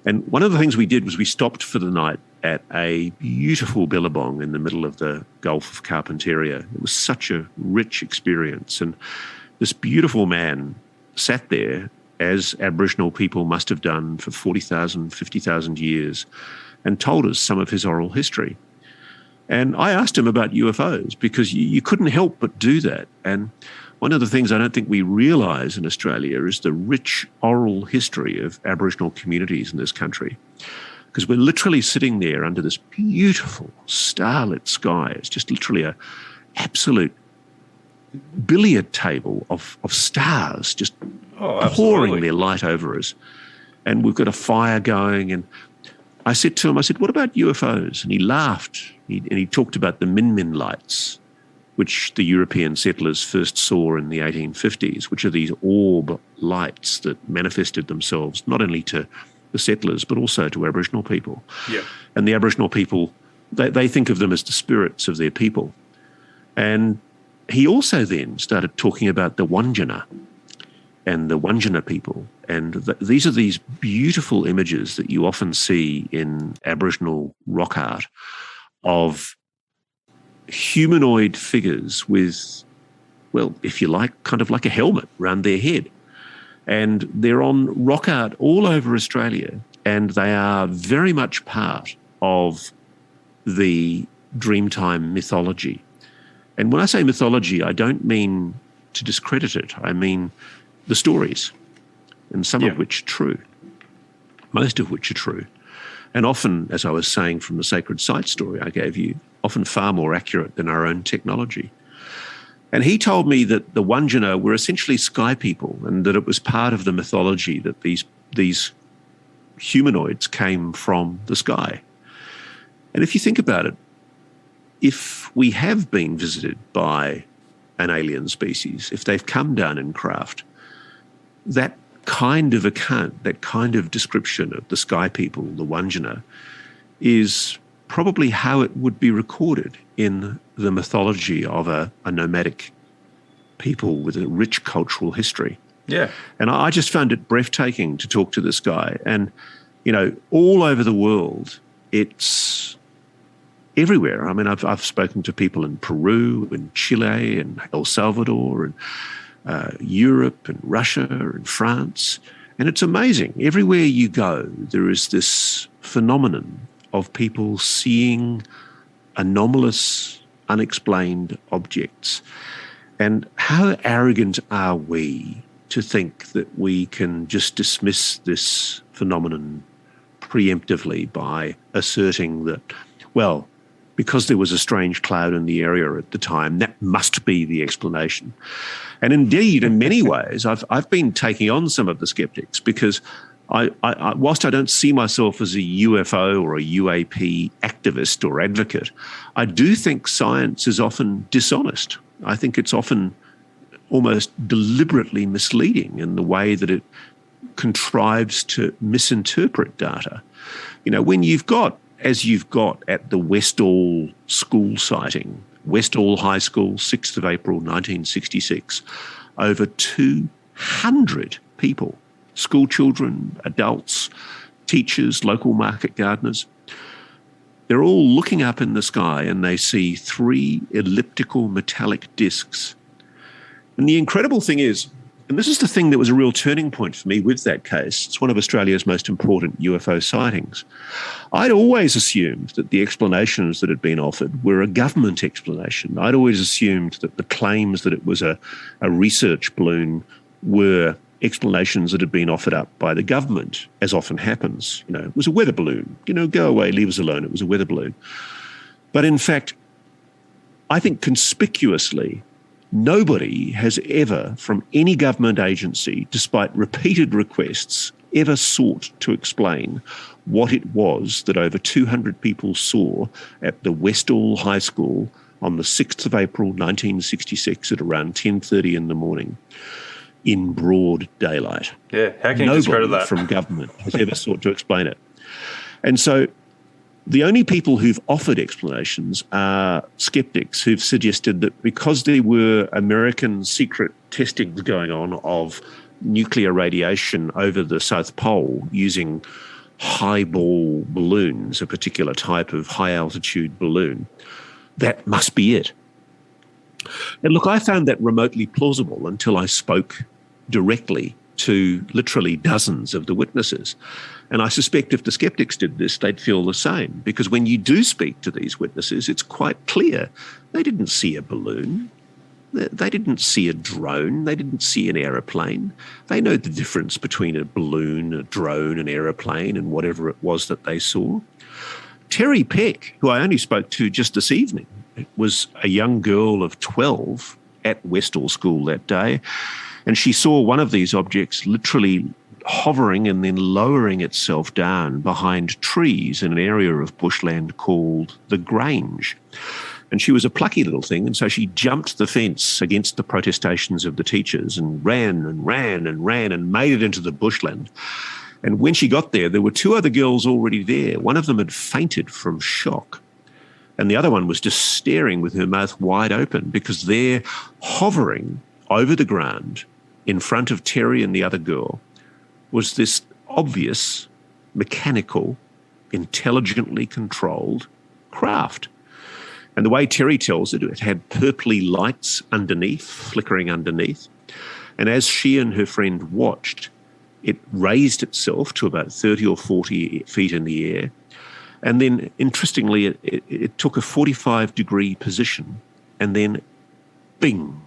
And one of the things we did was we stopped for the night at a beautiful billabong in the middle of the Gulf of Carpentaria. It was such a rich experience. And this beautiful man sat there, as Aboriginal people must have done for 40,000, 50,000 years, and told us some of his oral history. And I asked him about UFOs because you couldn't help but do that. And one of the things I don't think we realise in Australia is the rich oral history of Aboriginal communities in this country. Because we're literally sitting there under this beautiful starlit sky. It's just literally an absolute billiard table of stars just pouring their light over us. And we've got a fire going. And I said to him, what about UFOs? And he laughed. And he talked about the Min lights, which the European settlers first saw in the 1850s, which are these orb lights that manifested themselves not only to the settlers but also to Aboriginal people. Yeah. And the Aboriginal people, they think of them as the spirits of their people. And he also then started talking about the Wandjina and the Wandjina people. And these are these beautiful images that you often see in Aboriginal rock art of humanoid figures with, well, if you like, kind of like a helmet around their head. And they're on rock art all over Australia, and they are very much part of the Dreamtime mythology. And when I say mythology, I don't mean to discredit it. I mean the stories, and some of which are true, most of which are true. And often, as I was saying from the sacred site story I gave you, often far more accurate than our own technology. And he told me that the Wandjina were essentially sky people, and that it was part of the mythology that these humanoids came from the sky. And if you think about it, if we have been visited by an alien species, if they've come down in craft, that kind of account, that kind of description of the sky people, the Wandjina, is probably how it would be recorded in the mythology of a nomadic people with a rich cultural history. Yeah. And I just found it breathtaking to talk to this guy. And, you know, all over the world, it's everywhere. I mean, I've spoken to people in Peru and Chile and El Salvador and Europe and Russia and France. And it's amazing. Everywhere you go, there is this phenomenon of people seeing anomalous, unexplained objects. And how arrogant are we to think that we can just dismiss this phenomenon preemptively by asserting that, well, because there was a strange cloud in the area at the time, that must be the explanation. And indeed, in many ways, I've been taking on some of the skeptics because whilst I don't see myself as a UFO or a UAP activist or advocate, I do think science is often dishonest. I think it's often almost deliberately misleading in the way that it contrives to misinterpret data. You know, when you've got, as you've got at the Westall school sighting, Westall High School, 6th of April 1966, over 200 people, school children, adults, teachers, local market gardeners, they're all looking up in the sky and they see 3 elliptical metallic discs. And the incredible thing is, and this is the thing that was a real turning point for me with that case, it's one of Australia's most important UFO sightings. I'd always assumed that the explanations that had been offered were a government explanation. I'd always assumed that the claims that it was a research balloon were explanations that had been offered up by the government, as often happens. You know, it was a weather balloon. You know, go away, leave us alone. It was a weather balloon. But in fact, I think conspicuously, nobody has ever, from any government agency, despite repeated requests, ever sought to explain what it was that over 200 people saw at the Westall High School on the 6th of April 1966 at around 10:30 in the morning in broad daylight. Yeah, how can you discredit that? Nobody from government has ever sought to explain it. And so the only people who've offered explanations are skeptics who've suggested that because there were American secret testings going on of nuclear radiation over the South Pole using highball balloons, a particular type of high-altitude balloon. That must be it. And look, I found that remotely plausible until I spoke directly to literally dozens of the witnesses. And I suspect if the skeptics did this, they'd feel the same, because when you do speak to these witnesses, it's quite clear they didn't see a balloon. They didn't see a drone. They didn't see an aeroplane. They know the difference between a balloon, a drone, an aeroplane, and whatever it was that they saw. Terry Peck, who I only spoke to just this evening, was a young girl of 12 at Westall School that day, and she saw one of these objects literally hovering and then lowering itself down behind trees in an area of bushland called the Grange. And she was a plucky little thing, and so she jumped the fence against the protestations of the teachers and ran and ran and ran and made it into the bushland. And when she got there, there were two other girls already there. One of them had fainted from shock, and the other one was just staring with her mouth wide open, because there, hovering over the ground in front of Terry and the other girl, was this obvious, mechanical, intelligently controlled craft. And the way Terry tells it, it had purpley lights underneath, flickering underneath. And as she and her friend watched, it raised itself to about 30 or 40 feet in the air. And then, interestingly, it took a 45-degree position and then, bing,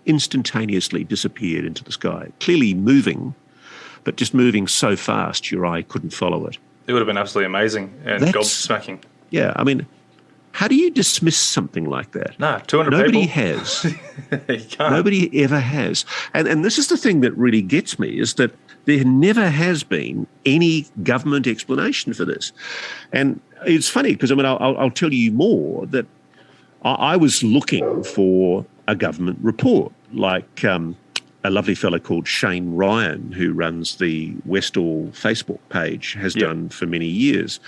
instantaneously disappeared into the sky, clearly moving, but just moving so fast your eye couldn't follow it. It would have been absolutely amazing and gobsmacking. Yeah, I mean, how do you dismiss something like that? No, 200 Nobody people. has. You can't. Nobody ever has. And this is the thing that really gets me, is that there never has been any government explanation for this. And it's funny because, I mean, I'll tell you more, that I was looking for a government report, like a lovely fellow called Shane Ryan, who runs the Westall Facebook page, has done for many years.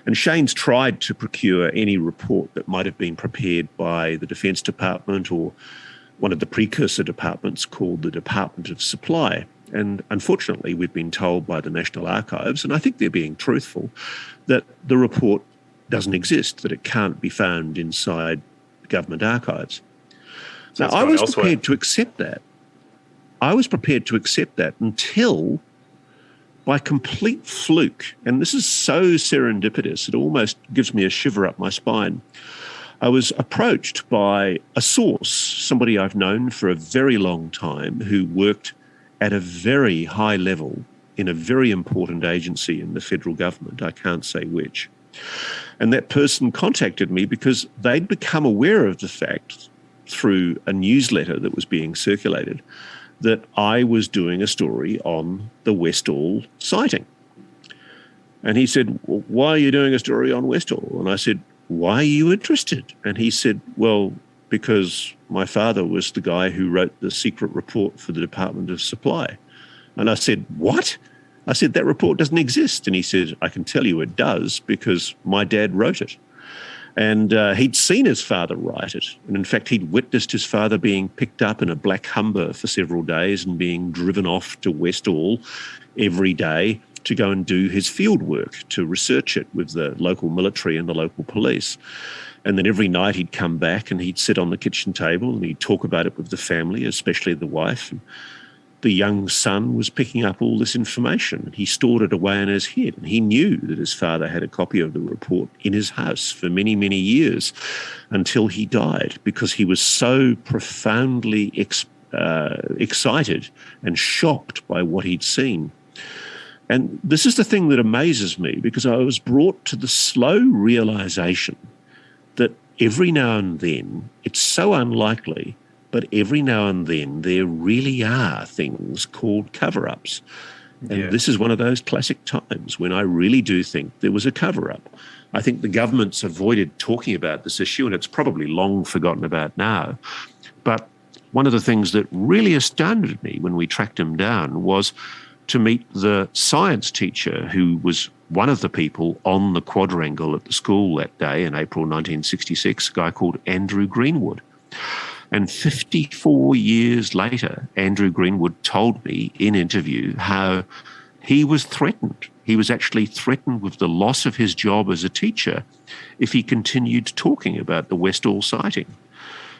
And Shane's tried to procure any report that might have been prepared by the Defence Department or one of the precursor departments called the Department of Supply. And unfortunately, we've been told by the National Archives, and I think they're being truthful, that the report doesn't exist, that it can't be found inside government archives. So now, I was prepared to accept that. I was prepared to accept that until, by complete fluke, and this is so serendipitous, it almost gives me a shiver up my spine, I was approached by a source, somebody I've known for a very long time, who worked at a very high level in a very important agency in the federal government. I can't say which. And that person contacted me because they'd become aware of the fact through a newsletter that was being circulated that I was doing a story on the Westall sighting. And he said, well, why are you doing a story on Westall? And I said, why are you interested? And he said, well, because my father was the guy who wrote the secret report for the Department of Supply. And I said, what? I said, that report doesn't exist. And he said, I can tell you it does because my dad wrote it. And he'd seen his father write it. And in fact, he'd witnessed his father being picked up in a black Humber for several days and being driven off to Westall every day to go and do his field work, to research it with the local military and the local police. And then every night he'd come back and he'd sit on the kitchen table and he'd talk about it with the family, especially the wife. And the young son was picking up all this information and he stored it away in his head. And he knew that his father had a copy of the report in his house for many, many years until he died, because he was so profoundly excited and shocked by what he'd seen. And this is the thing that amazes me, because I was brought to the slow realization that every now and then, it's so unlikely, but every now and then there really are things called cover-ups. And this is one of those classic times when I really do think there was a cover-up. I think the government's avoided talking about this issue, and it's probably long forgotten about now. But one of the things that really astounded me when we tracked him down was to meet the science teacher who was one of the people on the quadrangle at the school that day in April 1966, a guy called Andrew Greenwood. And 54 years later, Andrew Greenwood told me in interview how he was threatened. He was actually threatened with the loss of his job as a teacher if he continued talking about the Westall sighting.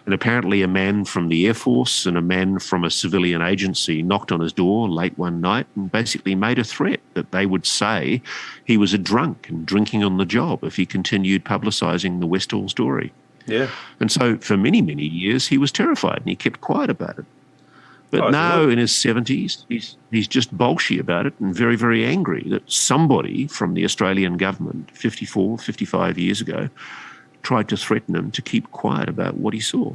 And apparently a man from the Air Force and a man from a civilian agency knocked on his door late one night and basically made a threat that they would say he was a drunk and drinking on the job if he continued publicising the Westall story. Yeah. And so for many, many years he was terrified and he kept quiet about it. But now in his 70s, he's just bolshy about it and very, very angry that somebody from the Australian government 54, 55 years ago tried to threaten him to keep quiet about what he saw.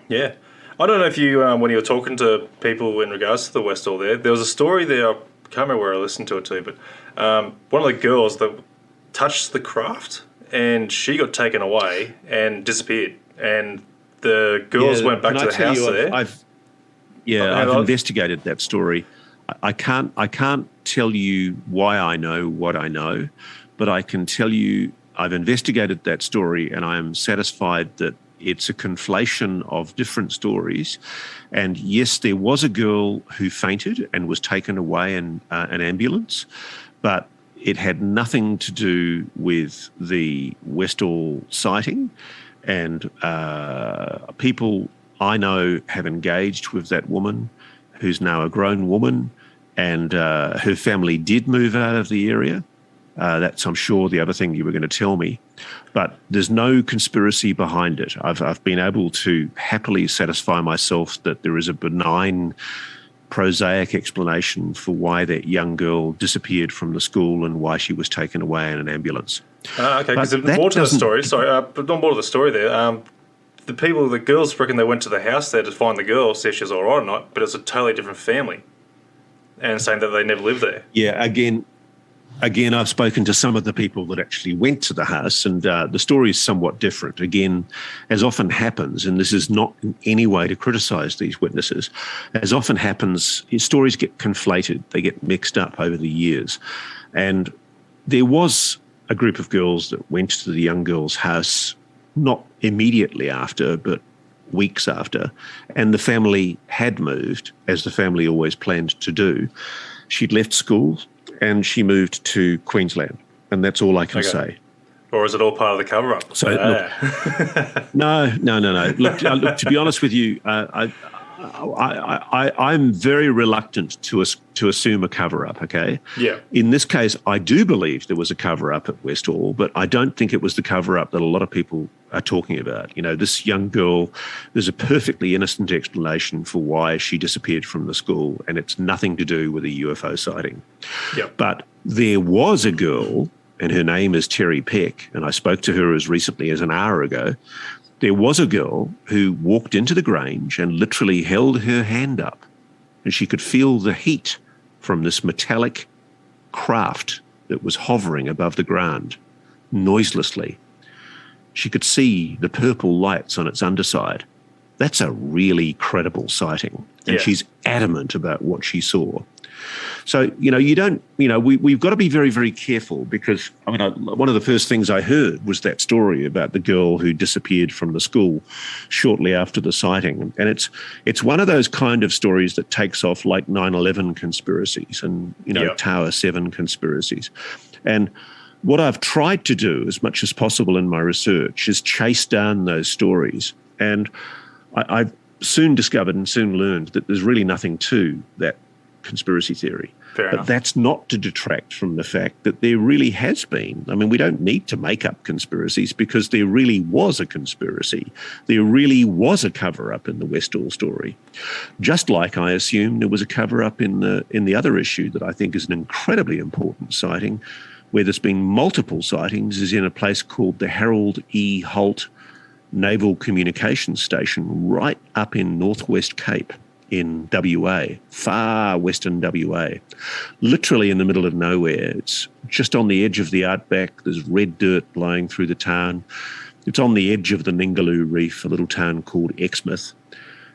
Yeah. I don't know if you, when you were talking to people in regards to the Westall there was a story there, I can't remember where I listened to it to, but one of the girls that touched the craft and she got taken away and disappeared. And the girls went back to the house there. I've investigated that story. I can't tell you why I know what I know, but I can tell you I've investigated that story and I am satisfied that it's a conflation of different stories. And yes, there was a girl who fainted and was taken away in an ambulance, but it had nothing to do with the Westall sighting. And people I know have engaged with that woman, who's now a grown woman, and her family did move out of the area. That's, I'm sure, the other thing you were going to tell me. But there's no conspiracy behind it. I've been able to happily satisfy myself that there is a benign, prosaic explanation for why that young girl disappeared from the school and why she was taken away in an ambulance. Okay, because more to the story, but not more to the story there. The girls reckon they went to the house there to find the girl, see if she was all right or not, but it's a totally different family, and saying that they never lived there. Yeah, again, I've spoken to some of the people that actually went to the house, and the story is somewhat different. Again, as often happens, and this is not in any way to criticise these witnesses, as often happens, his stories get conflated. They get mixed up over the years. And there was a group of girls that went to the young girl's house, not immediately after, but weeks after, and the family had moved, as the family always planned to do. She'd left school and she moved to Queensland, and that's all I can say. Or is it all part of the cover-up? So, no. Look, to be honest with you, I'm very reluctant to assume a cover-up, okay? Yeah. In this case, I do believe there was a cover-up at Westall, but I don't think it was the cover-up that a lot of people are talking about. You know, this young girl, there's a perfectly innocent explanation for why she disappeared from the school, and it's nothing to do with a UFO sighting. Yeah. But there was a girl, and her name is Terry Peck, and I spoke to her as recently as an hour ago. There was a girl who walked into the Grange and literally held her hand up, and she could feel the heat from this metallic craft that was hovering above the ground noiselessly. She could see the purple lights on its underside. That's a really credible sighting, and she's adamant about what she saw. So, we've got to be very, very careful, because, one of the first things I heard was that story about the girl who disappeared from the school shortly after the sighting. And it's one of those kind of stories that takes off like 9/11 conspiracies and, Tower 7 conspiracies. And what I've tried to do as much as possible in my research is chase down those stories. And I've soon discovered and soon learned that there's really nothing to that conspiracy theory. Fair enough. That's not to detract from the fact that there really has been. We don't need to make up conspiracies, because there really was a conspiracy. There really was a cover-up in the Westall story. Just like I assume there was a cover-up in the other issue that I think is an incredibly important sighting, where there's been multiple sightings, is in a place called the Harold E. Holt Naval Communications Station, right up in Northwest Cape in WA, far western WA, literally in the middle of nowhere. It's just on the edge of the outback. There's red dirt blowing through the town. It's on the edge of the Ningaloo Reef, a little town called Exmouth.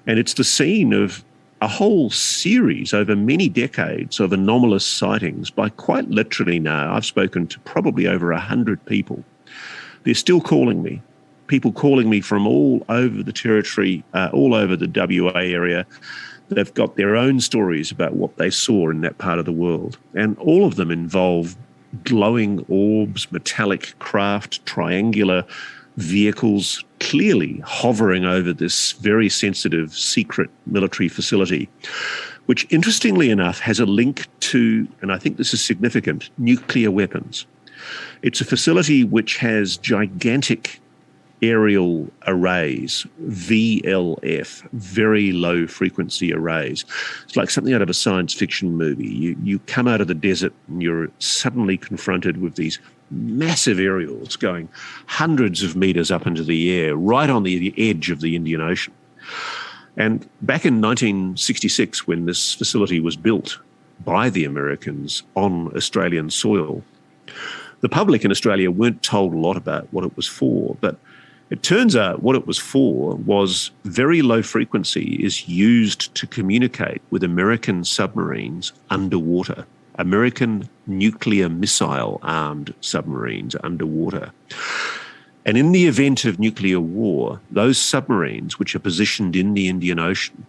And it's the scene of a whole series over many decades of anomalous sightings by, quite literally now, I've spoken to probably over 100 people. They're still calling me. people calling me from all over the territory, all over the WA area. They've got their own stories about what they saw in that part of the world. And all of them involve glowing orbs, metallic craft, triangular vehicles, clearly hovering over this very sensitive secret military facility, which interestingly enough has a link to, and I think this is significant, nuclear weapons. It's a facility which has gigantic aerial arrays, VLF, very low frequency arrays. It's like something out of a science fiction movie. You come out of the desert and you're suddenly confronted with these massive aerials going hundreds of meters up into the air, right on the edge of the Indian Ocean. And back in 1966, when this facility was built by the Americans on Australian soil, the public in Australia weren't told a lot about what it was for, but it turns out what it was for was very low frequency is used to communicate with American submarines underwater, American nuclear missile-armed submarines underwater. And in the event of nuclear war, those submarines, which are positioned in the Indian Ocean,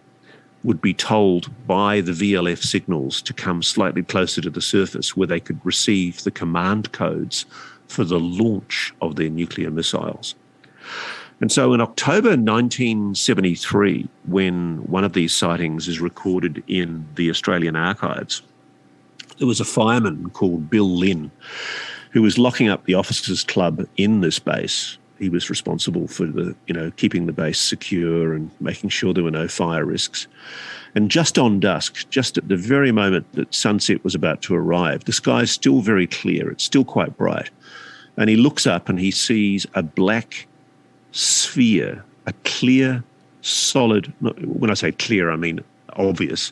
would be told by the VLF signals to come slightly closer to the surface where they could receive the command codes for the launch of their nuclear missiles. And so in October 1973, when one of these sightings is recorded in the Australian archives, there was a fireman called Bill Lynn who was locking up the officers' club in this base. He was responsible for keeping the base secure and making sure there were no fire risks. And just on dusk, just at the very moment that sunset was about to arrive, the sky's still very clear. It's still quite bright. And he looks up and he sees a black sphere, a clear, solid, when I say clear, I mean obvious,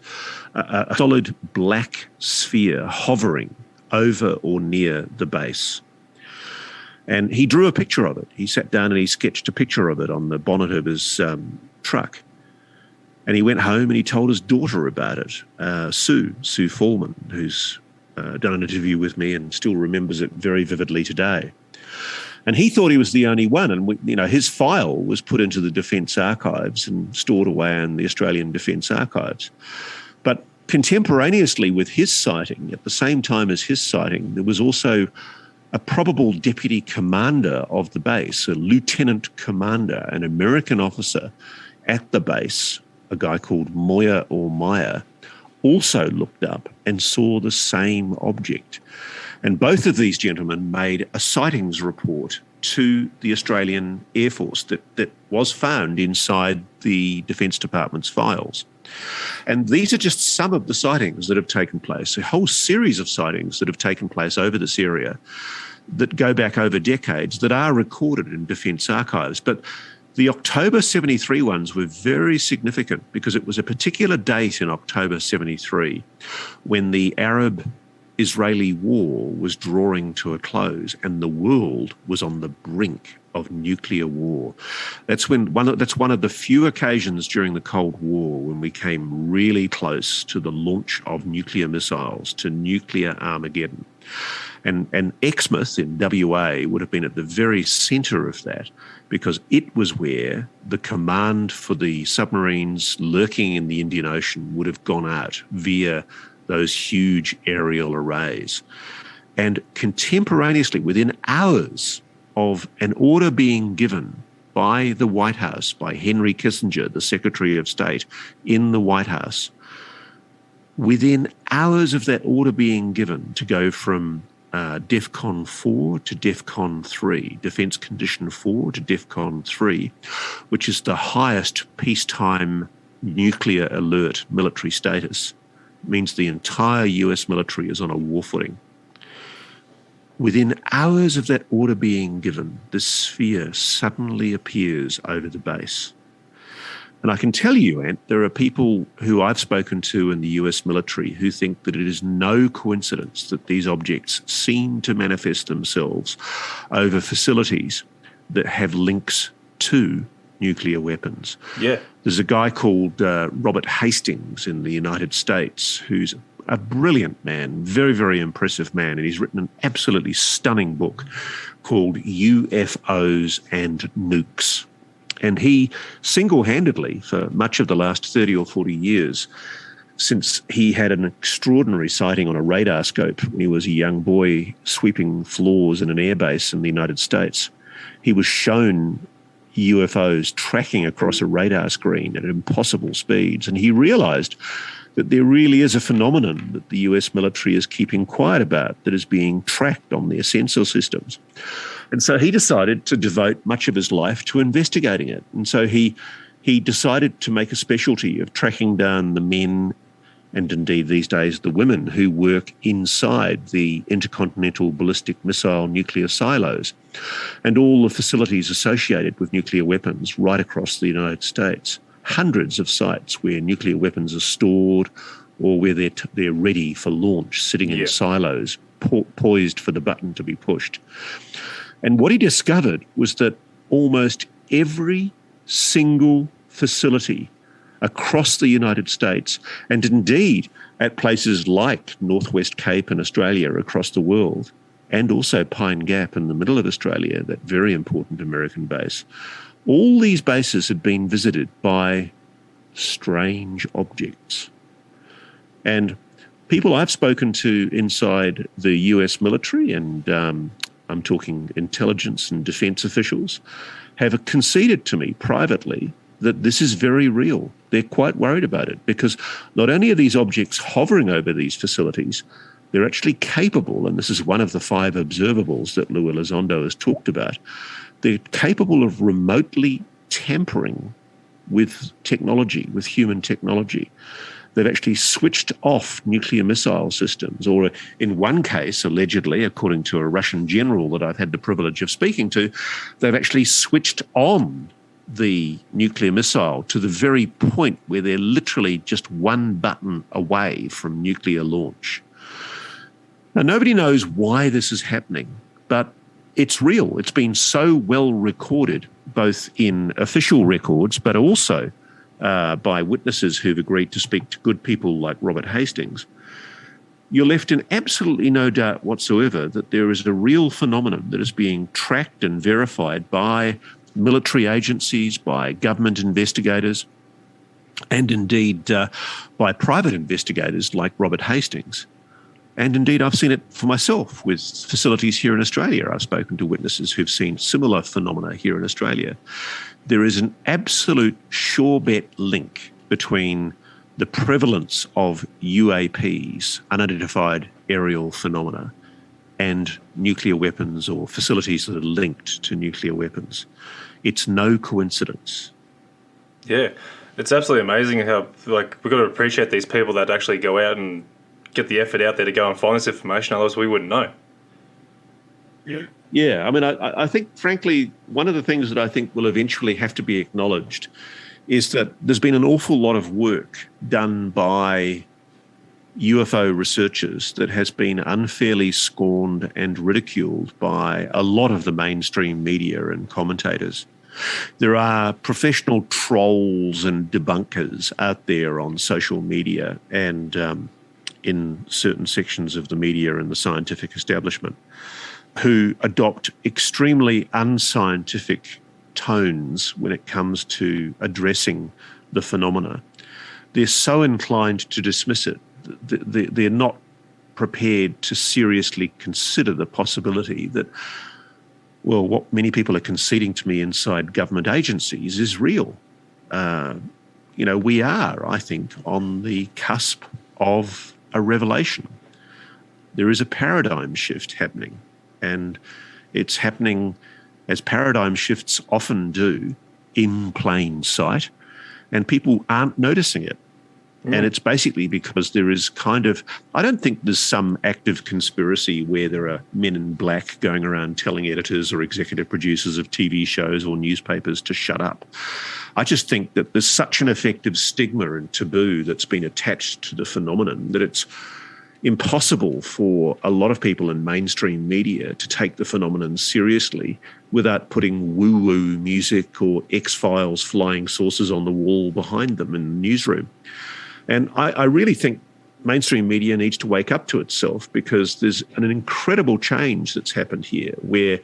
a solid black sphere hovering over or near the base. And he drew a picture of it. He sat down and he sketched a picture of it on the bonnet of his truck. And he went home and he told his daughter about it, Sue Fallman, who's done an interview with me and still remembers it very vividly today. And he thought he was the only one. And, his file was put into the Defence Archives and stored away in the Australian Defence Archives. But contemporaneously with his sighting, at the same time as his sighting, there was also a probable deputy commander of the base, a lieutenant commander, an American officer at the base, a guy called Moyer or Meyer, also looked up and saw the same object. And both of these gentlemen made a sightings report to the Australian Air Force that was found inside the Defence Department's files. And these are just some of the sightings that have taken place, a whole series of sightings that have taken place over this area that go back over decades that are recorded in Defence Archives. But the October 73 ones were very significant because it was a particular date in October 73 when the Arab-Israeli war was drawing to a close and the world was on the brink of nuclear war. That's one of the few occasions during the Cold War when we came really close to the launch of nuclear missiles, to nuclear Armageddon. And Exmouth in WA would have been at the very centre of that because it was where the command for the submarines lurking in the Indian Ocean would have gone out via those huge aerial arrays. And contemporaneously, within hours of an order being given by the White House, by Henry Kissinger, the Secretary of State in the White House, within hours of that order being given to go from DEFCON 4 to DEFCON 3, Defence Condition 4 to DEFCON 3, which is the highest peacetime nuclear alert military status, means the entire US military is on a war footing. Within hours of that order being given, this sphere suddenly appears over the base. And I can tell you, Ant, there are people who I've spoken to in the US military who think that it is no coincidence that these objects seem to manifest themselves over facilities that have links to nuclear weapons. Yeah. There's a guy called Robert Hastings in the United States who's a brilliant man, very, very impressive man, and he's written an absolutely stunning book called UFOs and Nukes. And he single-handedly, for much of the last 30 or 40 years, since he had an extraordinary sighting on a radar scope when he was a young boy sweeping floors in an airbase in the United States, he was shown UFOs tracking across a radar screen at impossible speeds. And he realized that there really is a phenomenon that the US military is keeping quiet about that is being tracked on their sensor systems. And so he decided to devote much of his life to investigating it. And so he decided to make a specialty of tracking down the men, and indeed these days the women, who work inside the intercontinental ballistic missile nuclear silos and all the facilities associated with nuclear weapons right across the United States. Hundreds of sites where nuclear weapons are stored or where they're ready for launch, sitting in silos, poised for the button to be pushed. And what he discovered was that almost every single facility across the United States, and indeed at places like Northwest Cape in Australia across the world, and also Pine Gap in the middle of Australia, that very important American base, all these bases had been visited by strange objects. And people I've spoken to inside the US military, and I'm talking intelligence and defense officials, have conceded to me privately that this is very real. They're quite worried about it because not only are these objects hovering over these facilities, they're actually capable, and this is one of the 5 observables that Lou Elizondo has talked about, they're capable of remotely tampering with technology, with human technology. They've actually switched off nuclear missile systems, or in one case, allegedly, according to a Russian general that I've had the privilege of speaking to, they've actually switched on the nuclear missile to the very point where they're literally just one button away from nuclear launch. Now, nobody knows why this is happening, but it's real. It's been so well recorded, both in official records, but also by witnesses who've agreed to speak to good people like Robert Hastings. You're left in absolutely no doubt whatsoever that there is a real phenomenon that is being tracked and verified by military agencies, by government investigators, and indeed by private investigators like Robert Hastings. And indeed, I've seen it for myself with facilities here in Australia. I've spoken to witnesses who've seen similar phenomena here in Australia. There is an absolute sure bet link between the prevalence of UAPs, unidentified aerial phenomena, and nuclear weapons or facilities that are linked to nuclear weapons. It's no coincidence. Yeah, it's absolutely amazing how, like, we've got to appreciate these people that actually go out and get the effort out there to go and find this information, otherwise we wouldn't know. Yeah, I mean, I think, frankly, one of the things that I think will eventually have to be acknowledged is that there's been an awful lot of work done by UFO researchers that has been unfairly scorned and ridiculed by a lot of the mainstream media and commentators. There are professional trolls and debunkers out there on social media and in certain sections of the media and the scientific establishment who adopt extremely unscientific tones when it comes to addressing the phenomena. They're so inclined to dismiss it. They're not prepared to seriously consider the possibility that, well, what many people are conceding to me inside government agencies is real. We are, I think, on the cusp of a revelation. There is a paradigm shift happening, and it's happening, as paradigm shifts often do, in plain sight, and people aren't noticing it. And it's basically because there is I don't think there's some active conspiracy where there are men in black going around telling editors or executive producers of TV shows or newspapers to shut up. I just think that there's such an effective stigma and taboo that's been attached to the phenomenon that it's impossible for a lot of people in mainstream media to take the phenomenon seriously without putting woo-woo music or X-Files flying saucers on the wall behind them in the newsroom. And I really think mainstream media needs to wake up to itself, because there's an incredible change that's happened here where,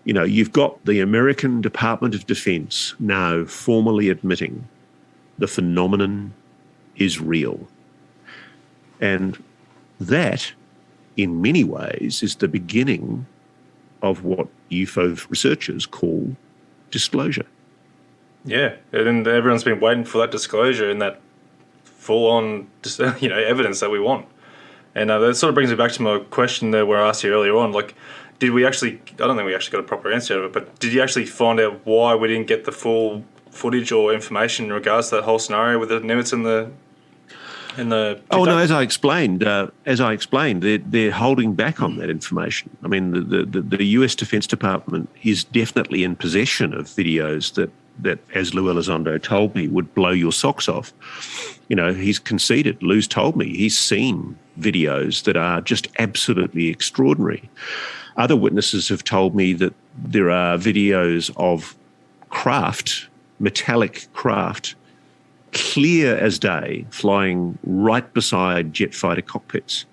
you know, you've got the American Department of Defense now formally admitting the phenomenon is real. And that, in many ways, is the beginning of what UFO researchers call disclosure. Yeah, and everyone's been waiting for that disclosure and that full-on, evidence that we want. And that sort of brings me back to my question that I asked you earlier on. Like, did we actually? I don't think we actually got a proper answer out of it. But did you actually find out why we didn't get the full footage or information in regards to that whole scenario with the Nimitz and the? Oh no! As I explained, they're holding back on that information. I mean, the U.S. Defense Department is definitely in possession of videos that, as Lou Elizondo told me, would blow your socks off. You know, he's conceded. Lou's told me he's seen videos that are just absolutely extraordinary. Other witnesses have told me that there are videos of craft, metallic craft, clear as day, flying right beside jet fighter cockpits.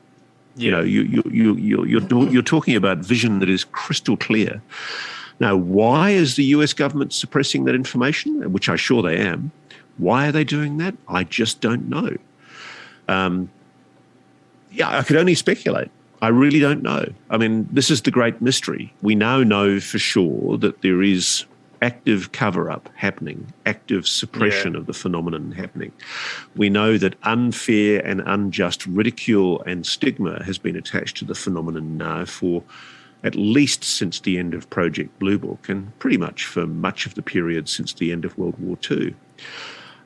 Yeah. You know, you're talking about vision that is crystal clear. Now, why is the US government suppressing that information? Which I'm sure they am. Why are they doing that? I just don't know. I could only speculate. I really don't know. I mean, this is the great mystery. We now know for sure that there is active cover-up happening, active suppression of the phenomenon happening. We know that unfair and unjust ridicule and stigma has been attached to the phenomenon now for at least since the end of Project Blue Book, and pretty much for much of the period since the end of World War II.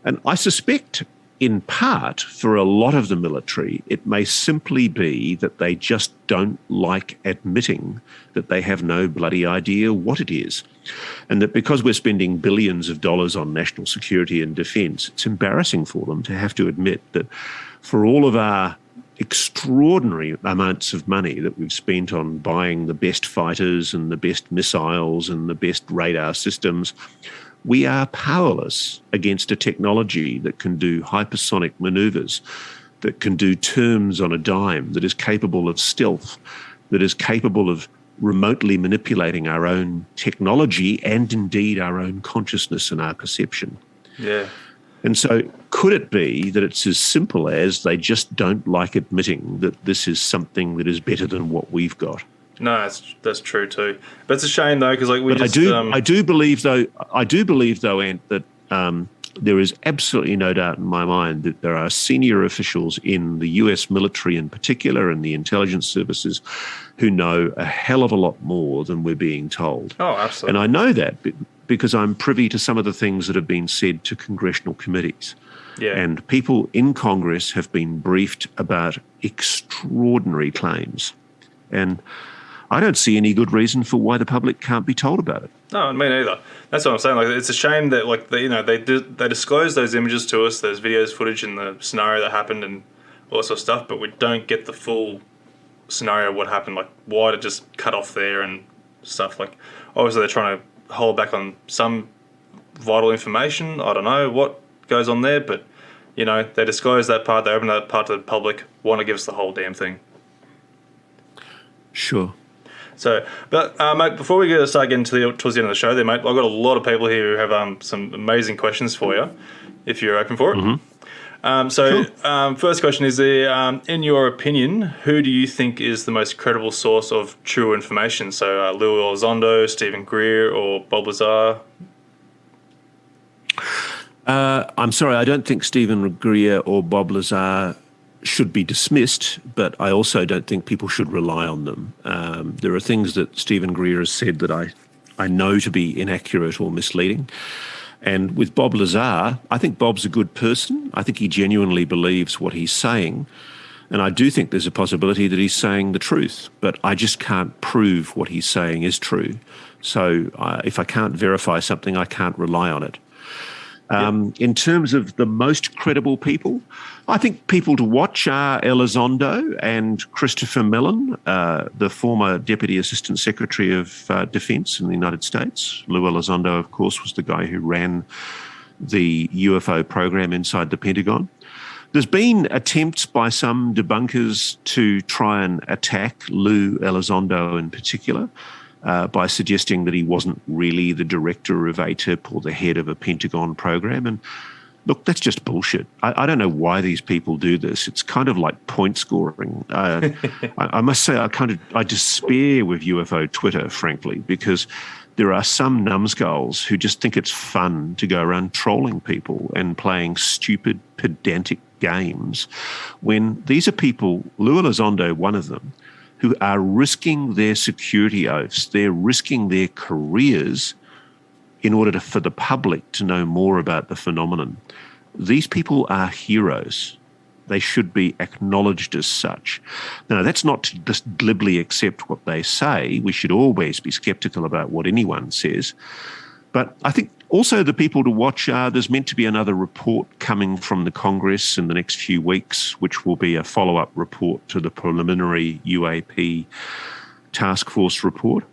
And I suspect, in part, for a lot of the military, it may simply be that they just don't like admitting that they have no bloody idea what it is. And that because we're spending billions of dollars on national security and defence, it's embarrassing for them to have to admit that for all of our extraordinary amounts of money that we've spent on buying the best fighters and the best missiles and the best radar systems, we are powerless against a technology that can do hypersonic manoeuvres, that can do turns on a dime, that is capable of stealth, that is capable of remotely manipulating our own technology and indeed our own consciousness and our perception. Yeah. And so could it be that it's as simple as they just don't like admitting that this is something that is better than what we've got? No, that's true too. But it's a shame though, because I do believe though, Ant, that there is absolutely no doubt in my mind that there are senior officials in the US military in particular and the intelligence services who know a hell of a lot more than we're being told. Oh, absolutely. And I know that because I'm privy to some of the things that have been said to congressional committees. Yeah. And people in Congress have been briefed about extraordinary claims. And I don't see any good reason for why the public can't be told about it. No, me neither. That's what I'm saying. Like, it's a shame that they disclose those images to us, those videos, footage, and the scenario that happened, and all that sort of stuff. But we don't get the full scenario of what happened. Like, why to just cut off there and stuff. Like, obviously they're trying to hold back on some vital information. I don't know what goes on there, but they disclose that part. They open that part to the public. Want to give us the whole damn thing. Sure. So, but mate, before we start getting towards the end of the show, there, mate, I've got a lot of people here who have some amazing questions for you, if you're open for it. Mm-hmm. Sure. First question is: in your opinion, who do you think is the most credible source of true information? So, Lou Elizondo, Stephen Greer, or Bob Lazar? I'm sorry, I don't think Stephen Greer or Bob Lazar should be dismissed, but I also don't think people should rely on them. There are things that Stephen Greer has said that I know to be inaccurate or misleading. And with Bob Lazar, I think Bob's a good person. I think he genuinely believes what he's saying. And I do think there's a possibility that he's saying the truth, but I just can't prove what he's saying is true. So if I can't verify something, I can't rely on it. In terms of the most credible people, I think people to watch are Elizondo and Christopher Mellon, the former Deputy Assistant Secretary of Defense in the United States. Lou Elizondo, of course, was the guy who ran the UFO program inside the Pentagon. There's been attempts by some debunkers to try and attack Lou Elizondo in particular by suggesting that he wasn't really the director of ATIP or the head of a Pentagon program. And look, that's just bullshit. I don't know why these people do this. It's kind of like point scoring. I must say I despair with UFO Twitter, frankly, because there are some numbskulls who just think it's fun to go around trolling people and playing stupid, pedantic games when these are people, Lou Elizondo, one of them, who are risking their security oaths, they're risking their careers in order for the public to know more about the phenomenon. These people are heroes. They should be acknowledged as such. Now, that's not to just glibly accept what they say. We should always be sceptical about what anyone says. But I think also the people to watch are, there's meant to be another report coming from the Congress in the next few weeks, which will be a follow-up report to the preliminary UAP task force report.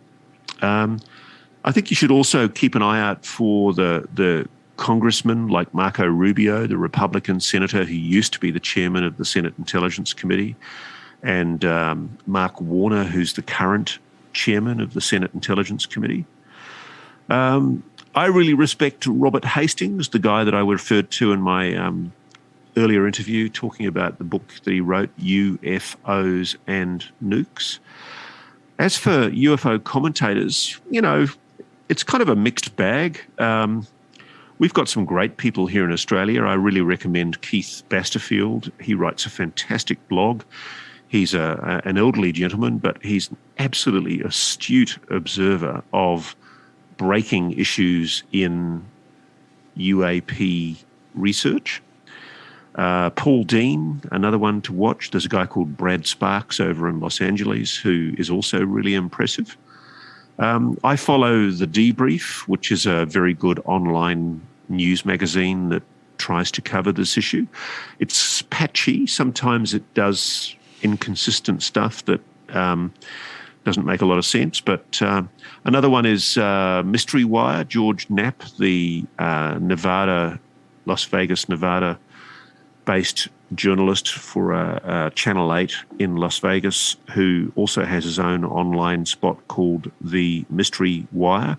I think you should also keep an eye out for the congressmen like Marco Rubio, the Republican senator who used to be the chairman of the Senate Intelligence Committee, and Mark Warner, who's the current chairman of the Senate Intelligence Committee. I really respect Robert Hastings, the guy that I referred to in my earlier interview, talking about the book that he wrote, UFOs and Nukes. As for UFO commentators, you know, it's kind of a mixed bag. We've got some great people here in Australia. I really recommend Keith Basterfield. He writes a fantastic blog. He's an elderly gentleman, but he's an absolutely astute observer of breaking issues in UAP research. Paul Dean, another one to watch. There's a guy called Brad Sparks over in Los Angeles who is also really impressive. I follow The Debrief, which is a very good online news magazine that tries to cover this issue. It's patchy. Sometimes it does inconsistent stuff that doesn't make a lot of sense. But another one is Mystery Wire. George Knapp, the Las Vegas, Nevada-based journalist for Channel 8 in Las Vegas, who also has his own online spot called The Mystery Wire.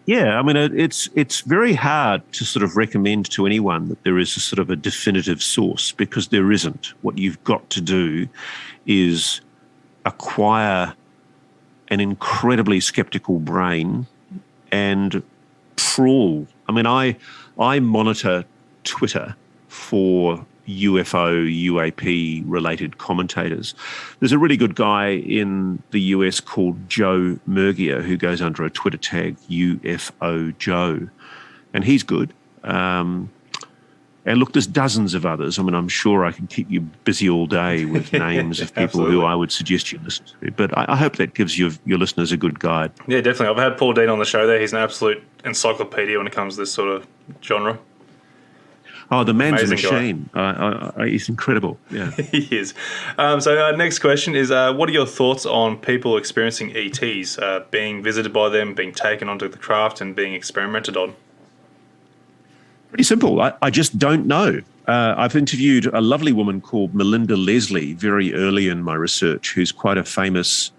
Yeah, I mean, it's very hard to sort of recommend to anyone that there is a sort of a definitive source, because there isn't. What you've got to do is acquire an incredibly skeptical brain and trawl. I mean, I monitor Twitter for UFO, UAP related commentators. There's a really good guy in the US called Joe Murgia who goes under a Twitter tag UFO Joe, and he's good. And look, there's dozens of others. I mean, I'm sure I can keep you busy all day with names of people who I would suggest you listen to. But I hope that gives your listeners a good guide. Yeah, definitely. I've had Paul Dean on the show there. He's an absolute encyclopedia when it comes to this sort of genre. Oh, the man's Amazing a machine. He's incredible. Yeah, he is. So our next question is, what are your thoughts on people experiencing ETs, being visited by them, being taken onto the craft and being experimented on? Pretty simple. I just don't know. I've interviewed a lovely woman called Melinda Leslie very early in my research, who's quite a famous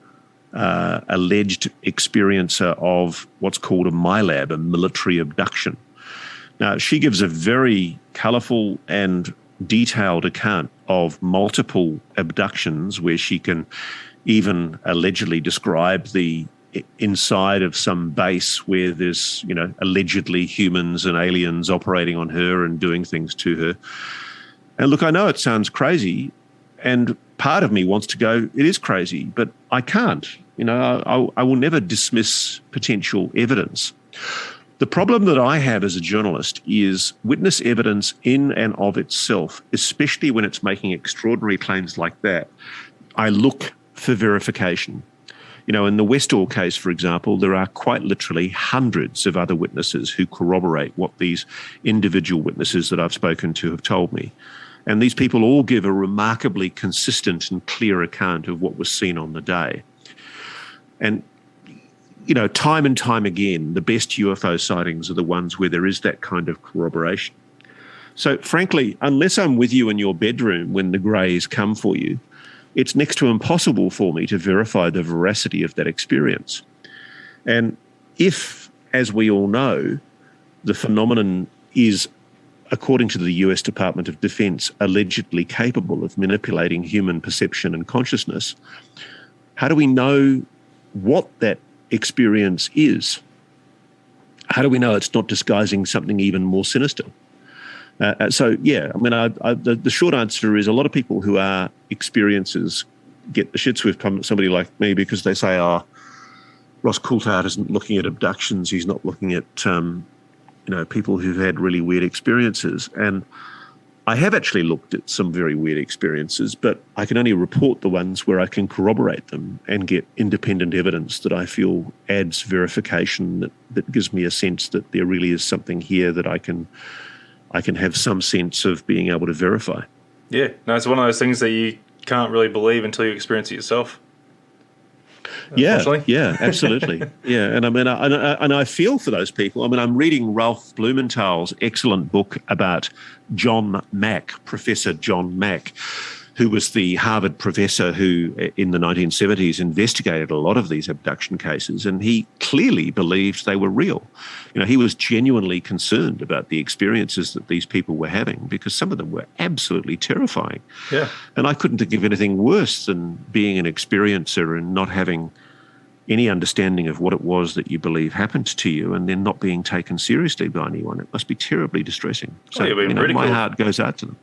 alleged experiencer of what's called a MILAB, a military abduction. Now, she gives a very colourful and detailed account of multiple abductions where she can even allegedly describe the inside of some base where there's, you know, allegedly humans and aliens operating on her and doing things to her. And look, I know it sounds crazy, and part of me wants to go, it is crazy, but I can't. You know, I will never dismiss potential evidence. The problem that I have as a journalist is witness evidence in and of itself, especially when it's making extraordinary claims like that. I look for verification. You know, in the Westall case, for example, there are quite literally hundreds of other witnesses who corroborate what these individual witnesses that I've spoken to have told me. And these people all give a remarkably consistent and clear account of what was seen on the day. And time and time again, the best UFO sightings are the ones where there is that kind of corroboration. So frankly, unless I'm with you in your bedroom when the greys come for you, it's next to impossible for me to verify the veracity of that experience. And if, as we all know, the phenomenon is, according to the US Department of Defense, allegedly capable of manipulating human perception and consciousness, how do we know what that experience is? How do we know it's not disguising something even more sinister? The short answer is a lot of people who are experiencers get the shits with somebody like me because they say, Ross Coultart isn't looking at abductions, he's not looking at people who've had really weird experiences. And I have actually looked at some very weird experiences, but I can only report the ones where I can corroborate them and get independent evidence that I feel adds verification, that gives me a sense that there really is something here that I can have some sense of being able to verify. Yeah, no, it's one of those things that you can't really believe until you experience it yourself. Yeah, absolutely. Yeah, and I feel for those people. I mean, I'm reading Ralph Blumenthal's excellent book about John Mack, Professor John Mack, who was the Harvard professor who, in the 1970s, investigated a lot of these abduction cases, and he clearly believed they were real. He was genuinely concerned about the experiences that these people were having because some of them were absolutely terrifying. Yeah. And I couldn't think of anything worse than being an experiencer and not having any understanding of what it was that you believe happened to you and then not being taken seriously by anyone. It must be terribly distressing. So my heart goes out to them.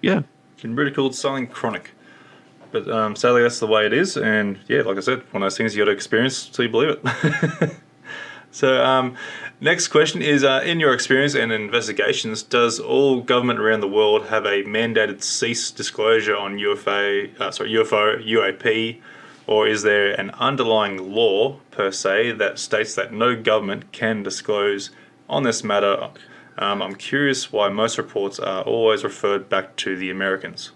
Yeah. Been ridiculed, something chronic. But sadly, that's the way it is. And yeah, like I said, one of those things you got to experience till you believe it. So next question is, in your experience and investigations, does all government around the world have a mandated cease disclosure on UFO, UAP, or is there an underlying law, per se, that states that no government can disclose on this matter? I'm curious why most reports are always referred back to the Americans.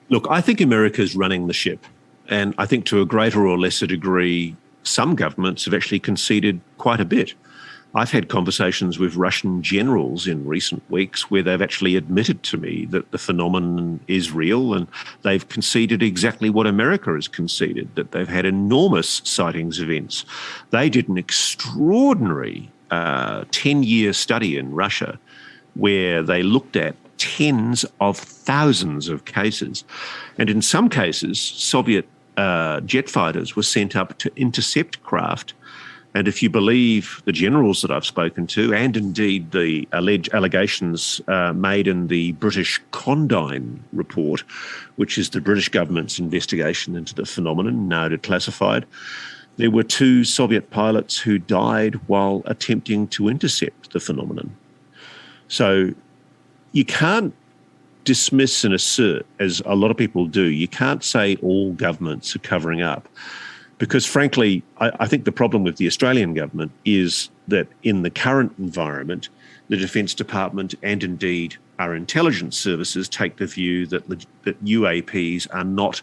Look, I think America's running the ship. And I think to a greater or lesser degree, some governments have actually conceded quite a bit. I've had conversations with Russian generals in recent weeks where they've actually admitted to me that the phenomenon is real, and they've conceded exactly what America has conceded, that they've had enormous sightings events. They did an extraordinary 10-year study in Russia where they looked at tens of thousands of cases. And in some cases, Soviet jet fighters were sent up to intercept craft. And if you believe the generals that I've spoken to, and indeed the allegations made in the British Condign report, which is the British government's investigation into the phenomenon, now declassified, there were 2 Soviet pilots who died while attempting to intercept the phenomenon. So you can't dismiss and assert, as a lot of people do, you can't say all governments are covering up. Because frankly, I think the problem with the Australian government is that in the current environment, the Defence Department and indeed our intelligence services take the view that UAPs are not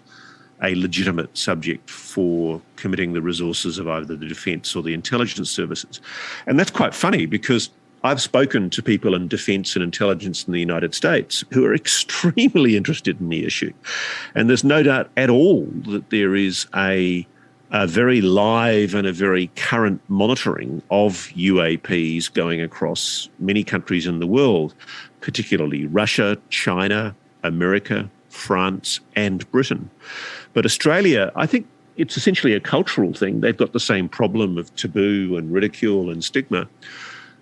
a legitimate subject for committing the resources of either the defence or the intelligence services. And that's quite funny because I've spoken to people in defence and intelligence in the United States who are extremely interested in the issue. And there's no doubt at all that there is a very live and a very current monitoring of UAPs going across many countries in the world, particularly Russia, China, America, France, and Britain. But Australia, I think it's essentially a cultural thing. They've got the same problem of taboo and ridicule and stigma.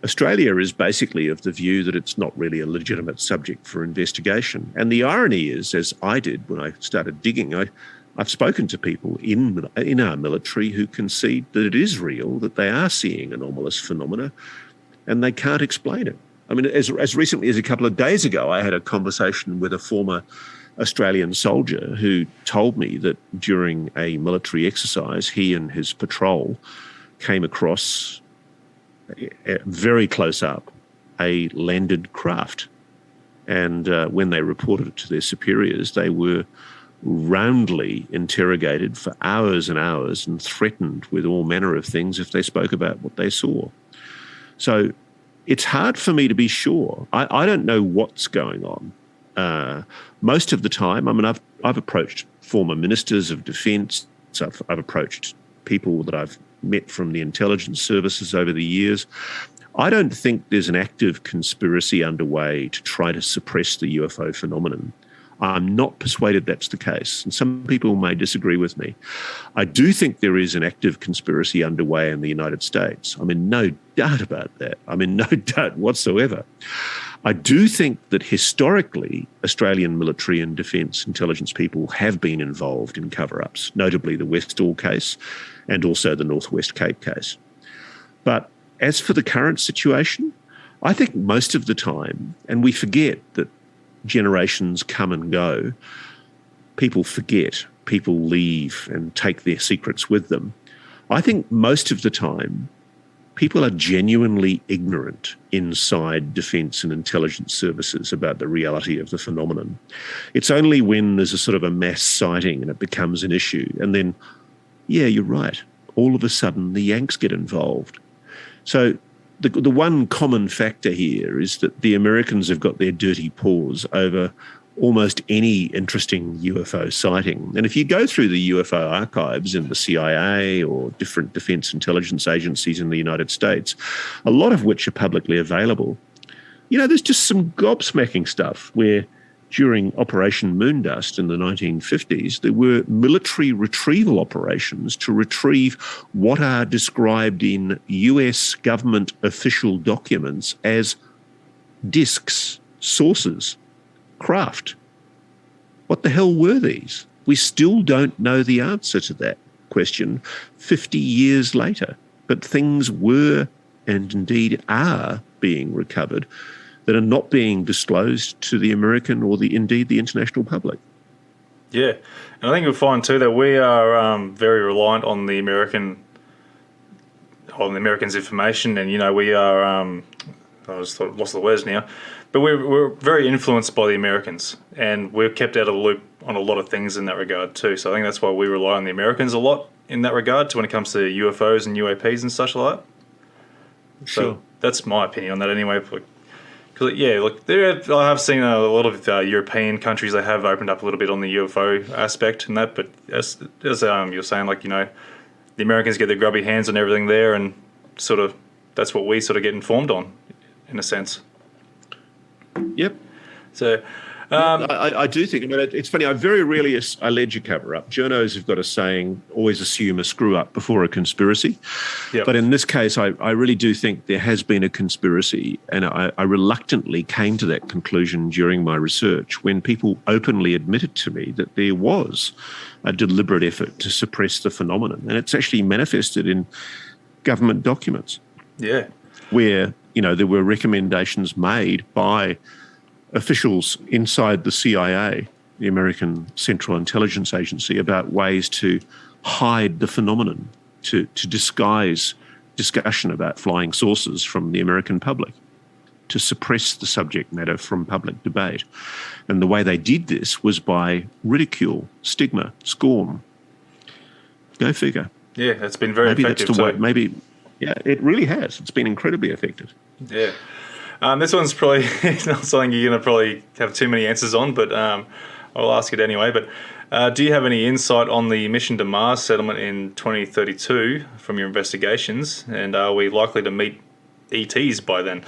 Australia is basically of the view that it's not really a legitimate subject for investigation. And the irony is, as I did when I started digging, I've spoken to people in our military who concede that it is real, that they are seeing anomalous phenomena, and they can't explain it. I mean, as recently as a couple of days ago, I had a conversation with a former Australian soldier who told me that during a military exercise, he and his patrol came across, very close up, a landed craft. And when they reported it to their superiors, they were roundly interrogated for hours and hours and threatened with all manner of things if they spoke about what they saw. So it's hard for me to be sure. I don't know what's going on. Most of the time, I mean, I've approached former ministers of defence. I've approached people that I've met from the intelligence services over the years. I don't think there's an active conspiracy underway to try to suppress the UFO phenomenon. I'm not persuaded that's the case, and some people may disagree with me. I do think there is an active conspiracy underway in the United States. I mean, no doubt about that. I mean, no doubt whatsoever. I do think that historically, Australian military and defence intelligence people have been involved in cover-ups, notably the Westall case and also the Northwest Cape case. But as for the current situation, I think most of the time, and we forget that generations come and go, people forget, people leave and take their secrets with them. I think most of the time, people are genuinely ignorant inside defence and intelligence services about the reality of the phenomenon. It's only when there's a sort of a mass sighting and it becomes an issue, and then, yeah, you're right, all of a sudden the Yanks get involved. So the one common factor here is that the Americans have got their dirty paws over almost any interesting UFO sighting. And if you go through the UFO archives in the CIA or different defence intelligence agencies in the United States, a lot of which are publicly available, you know, there's just some gobsmacking stuff where during Operation Moondust in the 1950s, there were military retrieval operations to retrieve what are described in US government official documents as discs, sources, craft. What the hell were these? We still don't know the answer to that question 50 years later. But things were, and indeed are, being recovered that are not being disclosed to the American or indeed the international public. Yeah, and I think you'll find too that we are very reliant on the Americans' information, and you know we are. I just lost the words now, but we're very influenced by the Americans, and we're kept out of the loop on a lot of things in that regard too. So I think that's why we rely on the Americans a lot in that regard, to when it comes to UFOs and UAPs and such like that. Sure. So that's my opinion on that anyway. Because, yeah, look, I have seen a lot of European countries, they have opened up a little bit on the UFO aspect and that, but as you're saying, like, you know, the Americans get their grubby hands on everything there, and sort of that's what we sort of get informed on, in a sense. Yep. So I do think, I mean, it's funny, I very rarely allege a cover-up. Journos have got a saying, always assume a screw-up before a conspiracy. Yep. But in this case, I really do think there has been a conspiracy, and I reluctantly came to that conclusion during my research when people openly admitted to me that there was a deliberate effort to suppress the phenomenon. And it's actually manifested in government documents. Yeah. Where, you know, there were recommendations made by officials inside the CIA, the American Central Intelligence Agency, about ways to hide the phenomenon, to disguise discussion about flying saucers from the American public, to suppress the subject matter from public debate. And the way they did this was by ridicule, stigma, scorn. Go figure. Yeah, it's been very effective. Yeah, it really has. It's been incredibly effective. Yeah. This one's probably not something you're going to probably have too many answers on, but I'll ask it anyway. But do you have any insight on the mission to Mars settlement in 2032 from your investigations? And are we likely to meet ETs by then?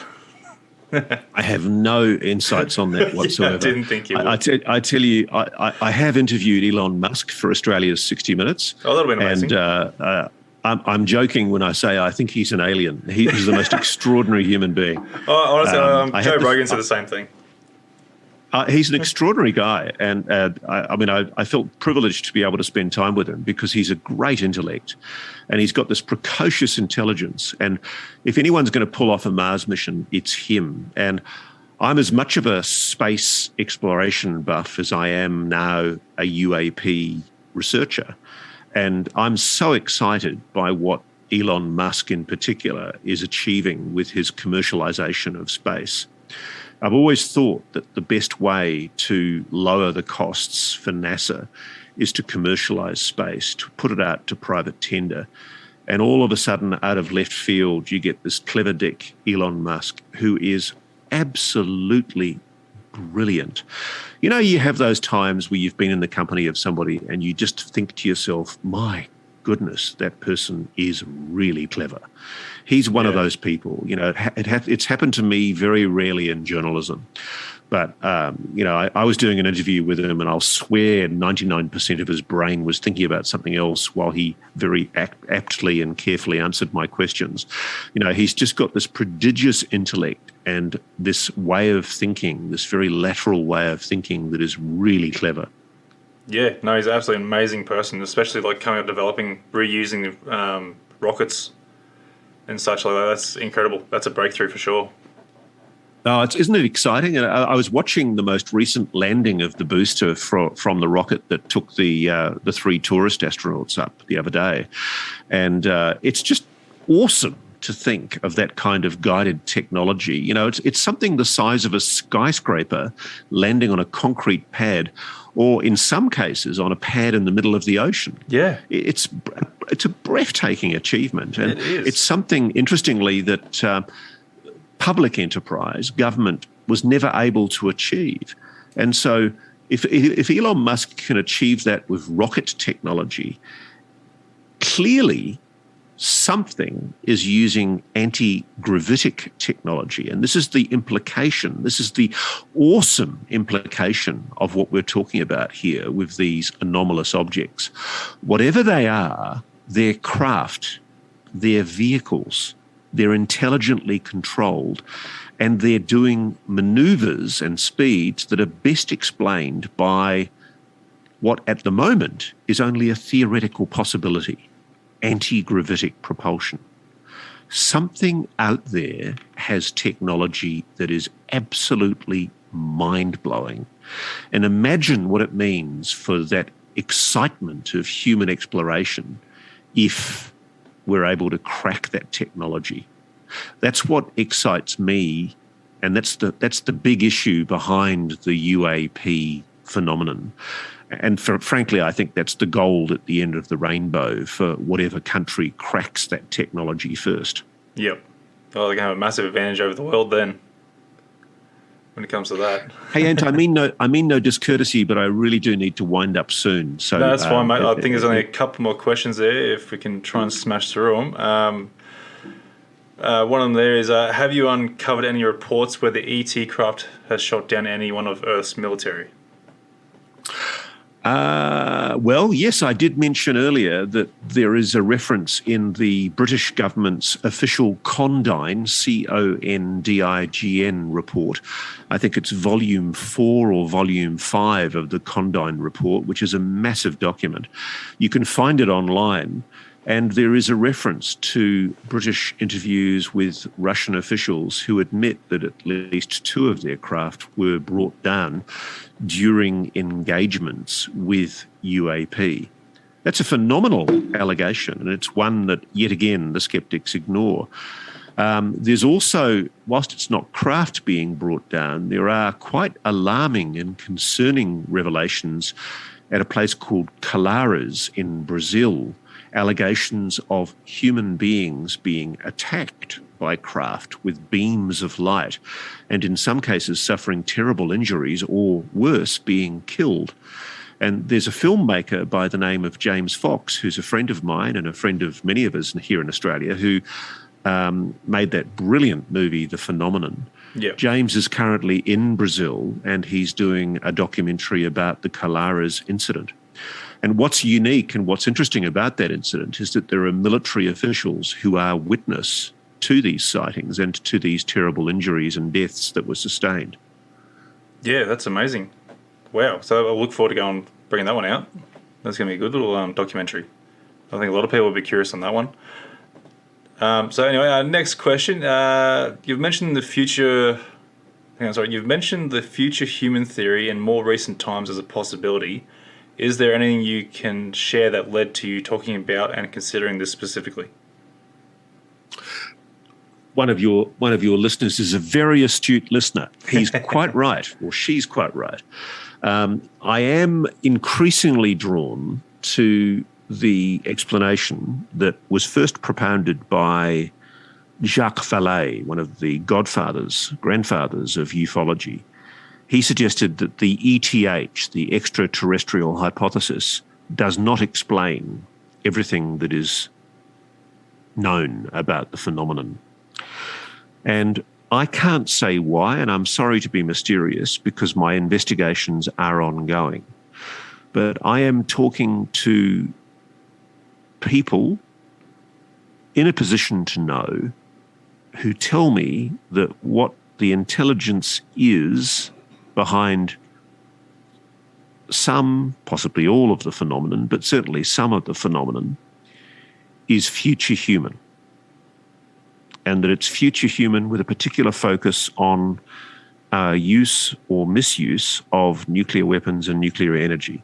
I have no insights on that whatsoever. Yeah, I didn't think you would. I tell you, I have interviewed Elon Musk for Australia's 60 Minutes. Oh, that would have been amazing. And I'm joking when I say I think he's an alien. He's the most extraordinary human being. Oh, honestly, Joe Rogan said the same thing. He's an extraordinary guy, and I felt privileged to be able to spend time with him because he's a great intellect, and he's got this precocious intelligence. And if anyone's going to pull off a Mars mission, it's him. And I'm as much of a space exploration buff as I am now a UAP researcher. And I'm so excited by what Elon Musk in particular is achieving with his commercialization of space. I've always thought that the best way to lower the costs for NASA is to commercialize space, to put it out to private tender. And all of a sudden, out of left field, you get this clever dick, Elon Musk, who is absolutely brilliant. You know, you have those times where you've been in the company of somebody and you just think to yourself, my goodness, that person is really clever. He's one of those people. You know, it's happened to me very rarely in journalism. But, you know, I was doing an interview with him, and I'll swear 99% of his brain was thinking about something else while he very aptly and carefully answered my questions. You know, he's just got this prodigious intellect and this way of thinking, this very lateral way of thinking that is really clever. Yeah, no, he's absolutely an amazing person, especially like coming up, developing, reusing rockets and such like that. That's incredible. That's a breakthrough for sure. Oh, isn't it exciting? I was watching the most recent landing of the booster from the rocket that took the 3 tourist astronauts up the other day. And it's just awesome to think of that kind of guided technology. You know, it's something the size of a skyscraper landing on a concrete pad, or in some cases on a pad in the middle of the ocean. Yeah. It's a breathtaking achievement. And it is. It's something, interestingly, that public enterprise, government, was never able to achieve. And so if Elon Musk can achieve that with rocket technology, clearly something is using anti-gravitic technology. And this is the implication. This is the awesome implication of what we're talking about here with these anomalous objects. Whatever they are, they're craft, they're vehicles, they're intelligently controlled, and they're doing maneuvers and speeds that are best explained by what at the moment is only a theoretical possibility: anti-gravitic propulsion. Something out there has technology that is absolutely mind-blowing. And imagine what it means for that excitement of human exploration if we're able to crack that technology. That's what excites me, and that's the big issue behind the UAP phenomenon. And frankly, I think that's the gold at the end of the rainbow for whatever country cracks that technology first. Yep. Well, they're going to have a massive advantage over the world then, when it comes to that. Hey, Ant, I mean no discourtesy, but I really do need to wind up soon. So no, that's fine, mate. I think there's only a couple more questions there, if we can try and smash through them. One of them there is, have you uncovered any reports where the ET craft has shot down any one of Earth's military? Well, yes, I did mention earlier that there is a reference in the British government's official Condign, CONDIGN report. I think it's volume 4 or volume 5 of the Condign report, which is a massive document. You can find it online. And there is a reference to British interviews with Russian officials who admit that at least 2 of their craft were brought down during engagements with UAP. That's a phenomenal allegation, and it's one that, yet again, the skeptics ignore. There's also, whilst it's not craft being brought down, there are quite alarming and concerning revelations at a place called Calares in Brazil, allegations of human beings being attacked by craft with beams of light, and in some cases suffering terrible injuries or worse, being killed. And there's a filmmaker by the name of James Fox, who's a friend of mine and a friend of many of us here in Australia, who made that brilliant movie, The Phenomenon. Yep. James is currently in Brazil, and he's doing a documentary about the Calares incident. And what's unique and what's interesting about that incident is that there are military officials who are witness to these sightings and to these terrible injuries and deaths that were sustained. Yeah, that's amazing. Wow. So I'll look forward to going bringing that one out. That's going to be a good little documentary. I think a lot of people will be curious on that one. So anyway, next question. You've mentioned the future. You've mentioned the future human theory in more recent times as a possibility. Is there anything you can share that led to you talking about and considering this specifically? one of your listeners is a very astute listener. He's quite right, or she's quite right. I am increasingly drawn to the explanation that was first propounded by Jacques Vallée, one of the grandfathers of ufology. He suggested that the ETH, the extraterrestrial hypothesis, does not explain everything that is known about the phenomenon. And I can't say why, and I'm sorry to be mysterious because my investigations are ongoing. But I am talking to people in a position to know who tell me that what the intelligence is behind some, possibly all of the phenomenon, but certainly some of the phenomenon, is future human. And that it's future human with a particular focus on use or misuse of nuclear weapons and nuclear energy.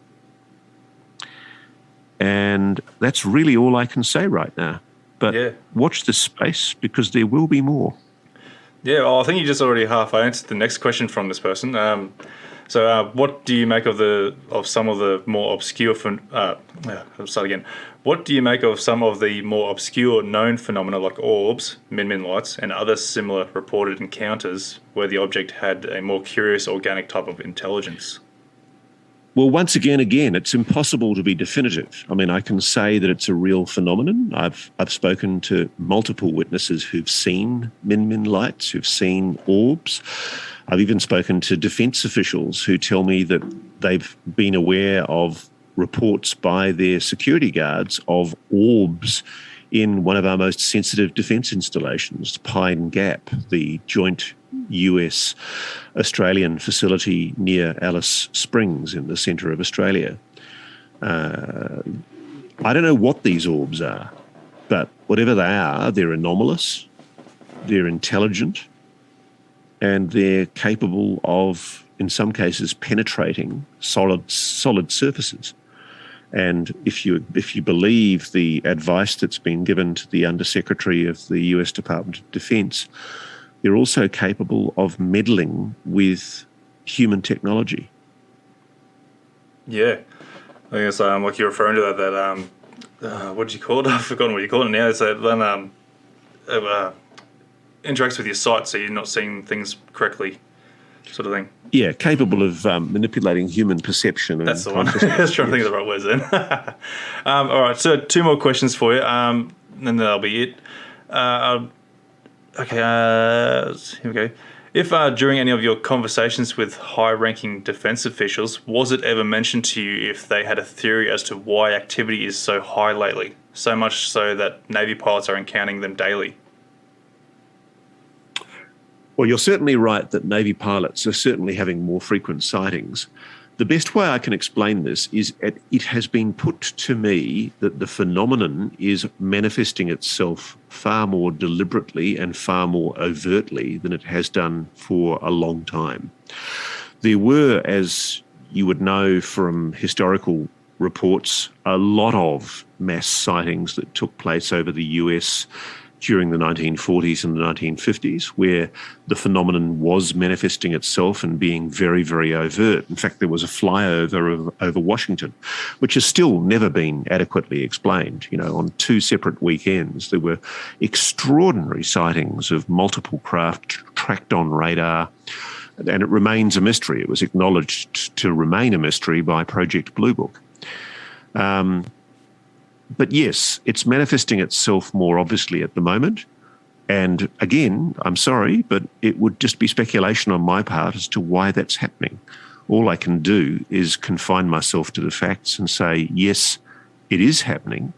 And that's really all I can say right now. But watch this space because there will be more. Yeah, well, I think you just already half answered the next question from this person. So what do you make of some of the more obscure... I'll start again. What do you make of some of the more obscure known phenomena like orbs, min-min lights, and other similar reported encounters where the object had a more curious organic type of intelligence? Well, once again, it's impossible to be definitive. I mean, I can say that it's a real phenomenon. I've spoken to multiple witnesses who've seen min-min lights, who've seen orbs. I've even spoken to defence officials who tell me that they've been aware of reports by their security guards of orbs in one of our most sensitive defence installations, Pine Gap, the joint US-Australian facility near Alice Springs in the centre of Australia. I don't know what these orbs are, but whatever they are, they're anomalous, they're intelligent, and they're capable of, in some cases, penetrating solid surfaces. And if you believe the advice that's been given to the Undersecretary of the US Department of Defence, they're also capable of meddling with human technology. Yeah. I think it's like you're referring to that what do you call it? I've forgotten what you call it now. It's that interacts with your sight so you're not seeing things correctly, sort of thing. Yeah, capable of manipulating human perception. And that's the one. I was trying to think of the right words then. All right, so 2 more questions for you, and then that'll be it. Here we go. If during any of your conversations with high-ranking defence officials, was it ever mentioned to you if they had a theory as to why activity is so high lately, so much so that Navy pilots are encountering them daily? Well, you're certainly right that Navy pilots are certainly having more frequent sightings. The best way I can explain this is it has been put to me that the phenomenon is manifesting itself far more deliberately and far more overtly than it has done for a long time. There were, as you would know from historical reports, a lot of mass sightings that took place over the US during the 1940s and the 1950s, where the phenomenon was manifesting itself and being very, very overt. In fact, there was a flyover over Washington, which has still never been adequately explained. You know, on 2 separate weekends, there were extraordinary sightings of multiple craft tracked on radar, and it remains a mystery. It was acknowledged to remain a mystery by Project Blue Book. But yes, it's manifesting itself more obviously at the moment. And again, I'm sorry, but it would just be speculation on my part as to why that's happening. All I can do is confine myself to the facts and say, yes, it is happening.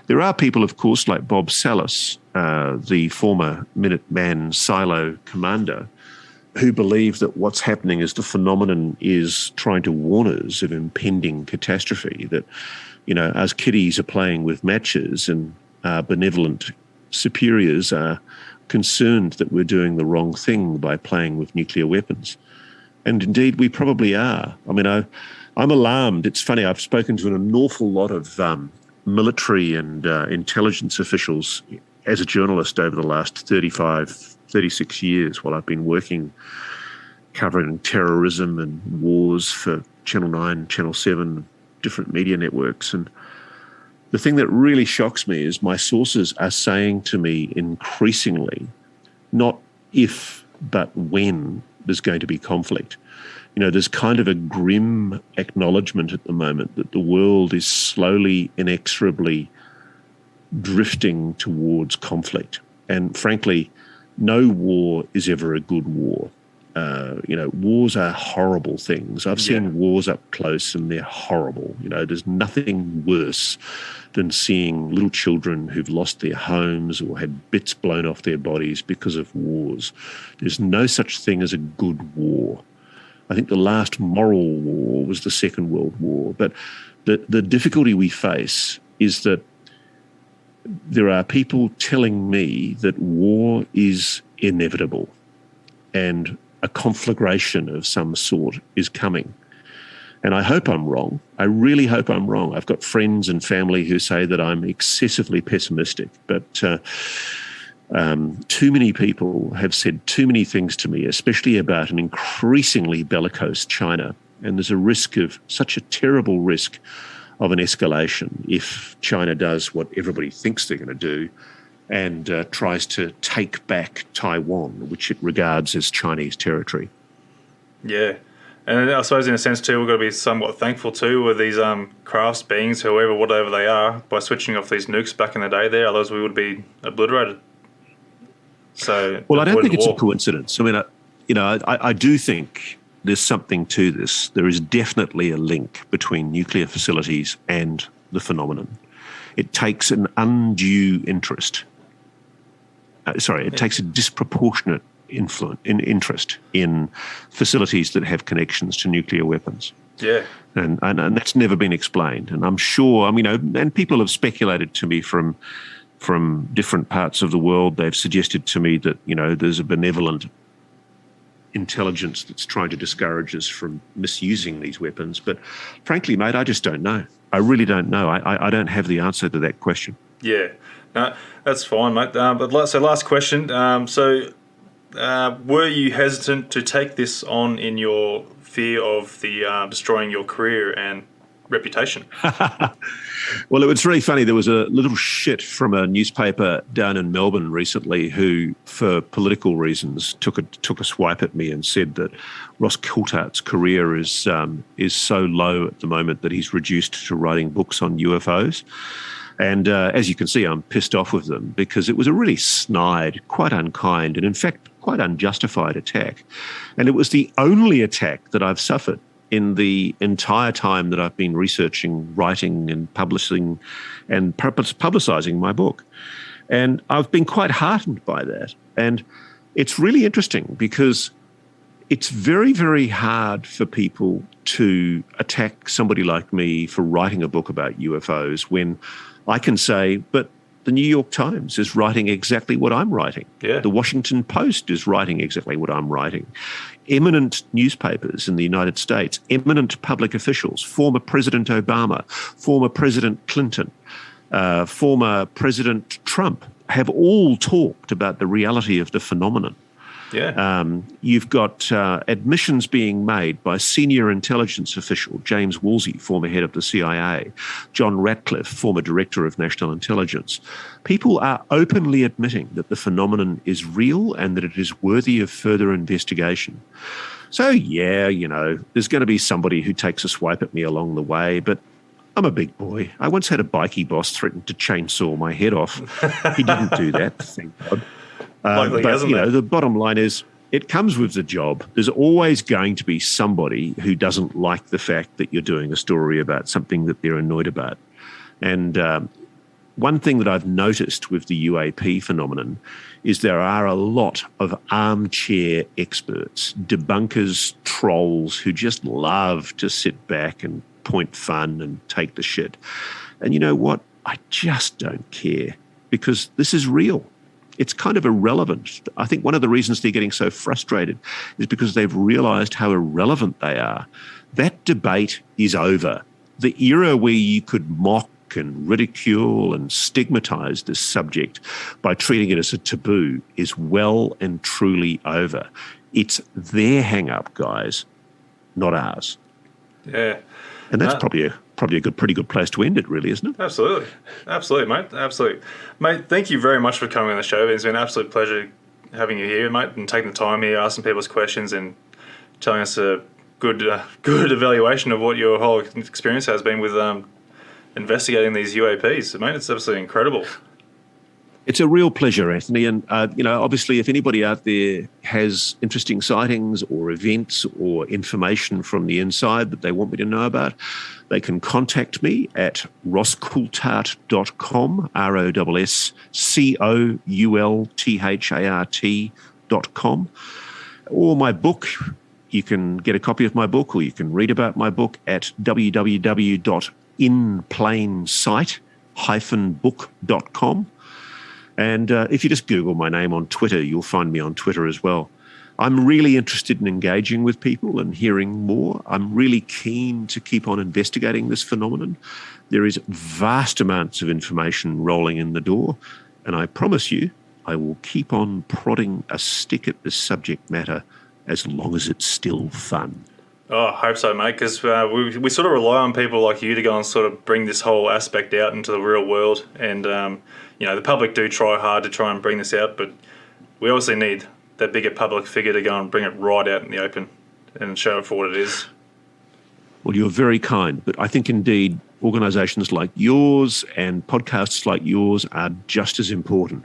There are people, of course, like Bob Salas, the former Minuteman silo commander, who believe that what's happening is the phenomenon is trying to warn us of impending catastrophe, that, you know, us kiddies are playing with matches and our benevolent superiors are concerned that we're doing the wrong thing by playing with nuclear weapons. And indeed, we probably are. I mean, I'm alarmed. It's funny, I've spoken to an awful lot of military and intelligence officials as a journalist over the last 36 years, while I've been working covering terrorism and wars for Channel 9, Channel 7, different media networks. And the thing that really shocks me is my sources are saying to me increasingly, not if, but when there's going to be conflict. You know, there's kind of a grim acknowledgement at the moment that the world is slowly, inexorably drifting towards conflict. And frankly, no war is ever a good war. Wars are horrible things. I've seen wars up close and they're horrible. You know, there's nothing worse than seeing little children who've lost their homes or had bits blown off their bodies because of wars. There's no such thing as a good war. I think the last moral war was the Second World War. But the difficulty we face is that there are people telling me that war is inevitable and a conflagration of some sort is coming. And I hope I'm wrong. I really hope I'm wrong. I've got friends and family who say that I'm excessively pessimistic, but too many people have said too many things to me, especially about an increasingly bellicose China. And there's a risk of such a terrible risk of an escalation if China does what everybody thinks they're going to do and tries to take back Taiwan, which it regards as Chinese territory. Yeah. And I suppose in a sense too, we've got to be somewhat thankful too with these crafts, beings, whatever they are, by switching off these nukes back in the day there, otherwise we would be obliterated. So, well, I don't think it's a coincidence. I mean, I do think there's something to this. There is definitely a link between nuclear facilities and the phenomenon. It takes an undue interest. It takes a disproportionate interest in facilities that have connections to nuclear weapons. Yeah. And that's never been explained. And I'm sure, and people have speculated to me from different parts of the world. They've suggested to me that, there's a benevolent intelligence that's trying to discourage us from misusing these weapons. But frankly, mate, I just don't know. I really don't know. I don't have the answer to that question. Yeah. No, that's fine, mate. So last question. Were you hesitant to take this on in your fear of the destroying your career and reputation? Well, it was really funny. There was a little shit from a newspaper down in Melbourne recently who, for political reasons, took a swipe at me and said that Ross Coultart's career is so low at the moment that he's reduced to writing books on UFOs. And as you can see, I'm pissed off with them because it was a really snide, quite unkind, and in fact, quite unjustified attack. And it was the only attack that I've suffered in the entire time that I've been researching, writing and publishing and publicising my book. And I've been quite heartened by that. And it's really interesting because it's very, very hard for people to attack somebody like me for writing a book about UFOs when I can say, but the New York Times is writing exactly what I'm writing. Yeah. The Washington Post is writing exactly what I'm writing. Eminent newspapers in the United States, eminent public officials, former President Obama, former President Clinton, former President Trump have all talked about the reality of the phenomenon. Yeah. You've got admissions being made by senior intelligence official James Woolsey, former head of the CIA, John Ratcliffe, former director of national intelligence. People are openly admitting that the phenomenon is real and that it is worthy of further investigation. So, yeah, there's going to be somebody who takes a swipe at me along the way, but I'm a big boy. I once had a bikie boss threaten to chainsaw my head off. He didn't do that, thank God. But the bottom line is it comes with the job. There's always going to be somebody who doesn't like the fact that you're doing a story about something that they're annoyed about. And one thing that I've noticed with the UAP phenomenon is there are a lot of armchair experts, debunkers, trolls who just love to sit back and point fun and take the shit. And you know what? I just don't care because this is real. It's kind of irrelevant. I think one of the reasons they're getting so frustrated is because they've realised how irrelevant they are. That debate is over. The era where you could mock mock and ridicule and stigmatize this subject by treating it as a taboo is well and truly over. It's their hang-up, guys, not ours. Yeah. And that's probably a pretty good place to end it, really, isn't it? Absolutely, mate. Absolutely, mate. Thank you very much for coming on the show. It's been an absolute pleasure having you here, mate, and taking the time here, asking people's questions, and telling us a good evaluation of what your whole experience has been with investigating these UAPs. Mate, it's absolutely incredible. It's a real pleasure, Anthony. And, obviously, if anybody out there has interesting sightings or events or information from the inside that they want me to know about, they can contact me at rosscoultart.com, rosscoulthart.com, or my book. You can get a copy of my book, or you can read about my book at www.inplainsight-book.com. And if you just Google my name on Twitter, you'll find me on Twitter as well. I'm really interested in engaging with people and hearing more. I'm really keen to keep on investigating this phenomenon. There is vast amounts of information rolling in the door, and I promise you, I will keep on prodding a stick at this subject matter as long as it's still fun. Oh, I hope so, mate, because we sort of rely on people like you to go and sort of bring this whole aspect out into the real world. And, the public do try hard to try and bring this out, but we obviously need that bigger public figure to go and bring it right out in the open and show it for what it is. Well, you're very kind, but I think indeed organisations like yours and podcasts like yours are just as important,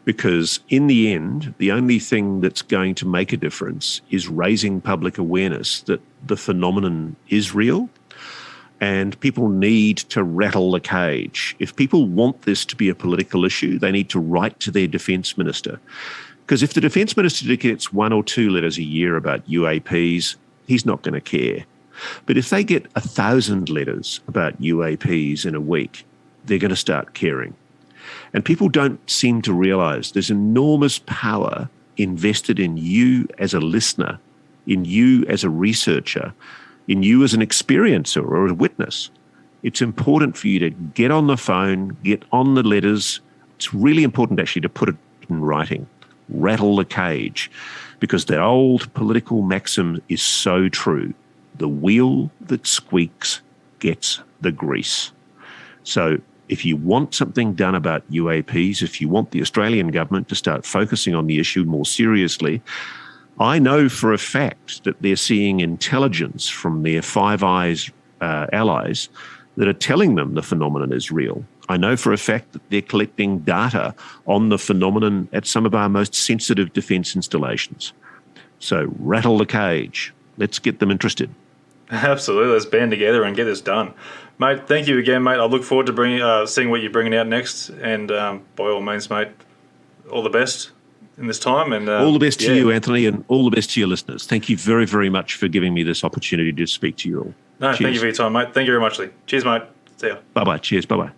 because in the end, the only thing that's going to make a difference is raising public awareness that the phenomenon is real, and people need to rattle the cage. If people want this to be a political issue, they need to write to their defence minister. Because if the defence minister gets 1 or 2 letters a year about UAPs, he's not going to care. But if they get 1,000 letters about UAPs in a week, they're going to start caring. And people don't seem to realise there's enormous power invested in you as a listener, in you as a researcher, in you as an experiencer or a witness. It's important for you to get on the phone, get on the letters. It's really important actually to put it in writing. Rattle the cage, because the old political maxim is so true. The wheel that squeaks gets the grease. So if you want something done about UAPs, if you want the Australian government to start focusing on the issue more seriously, I know for a fact that they're seeing intelligence from their Five Eyes allies that are telling them the phenomenon is real. I know for a fact that they're collecting data on the phenomenon at some of our most sensitive defence installations. So rattle the cage. Let's get them interested. Absolutely. Let's band together and get this done. Mate, thank you again, mate. I look forward to seeing what you're bringing out next. And by all means, mate, all the best in this time. And all the best to you, Anthony, and all the best to your listeners. Thank you very, very much for giving me this opportunity to speak to you all. No, Cheers. Thank you for your time, mate. Thank you very much, Lee. Cheers, mate. See ya. Bye-bye. Cheers. Bye-bye.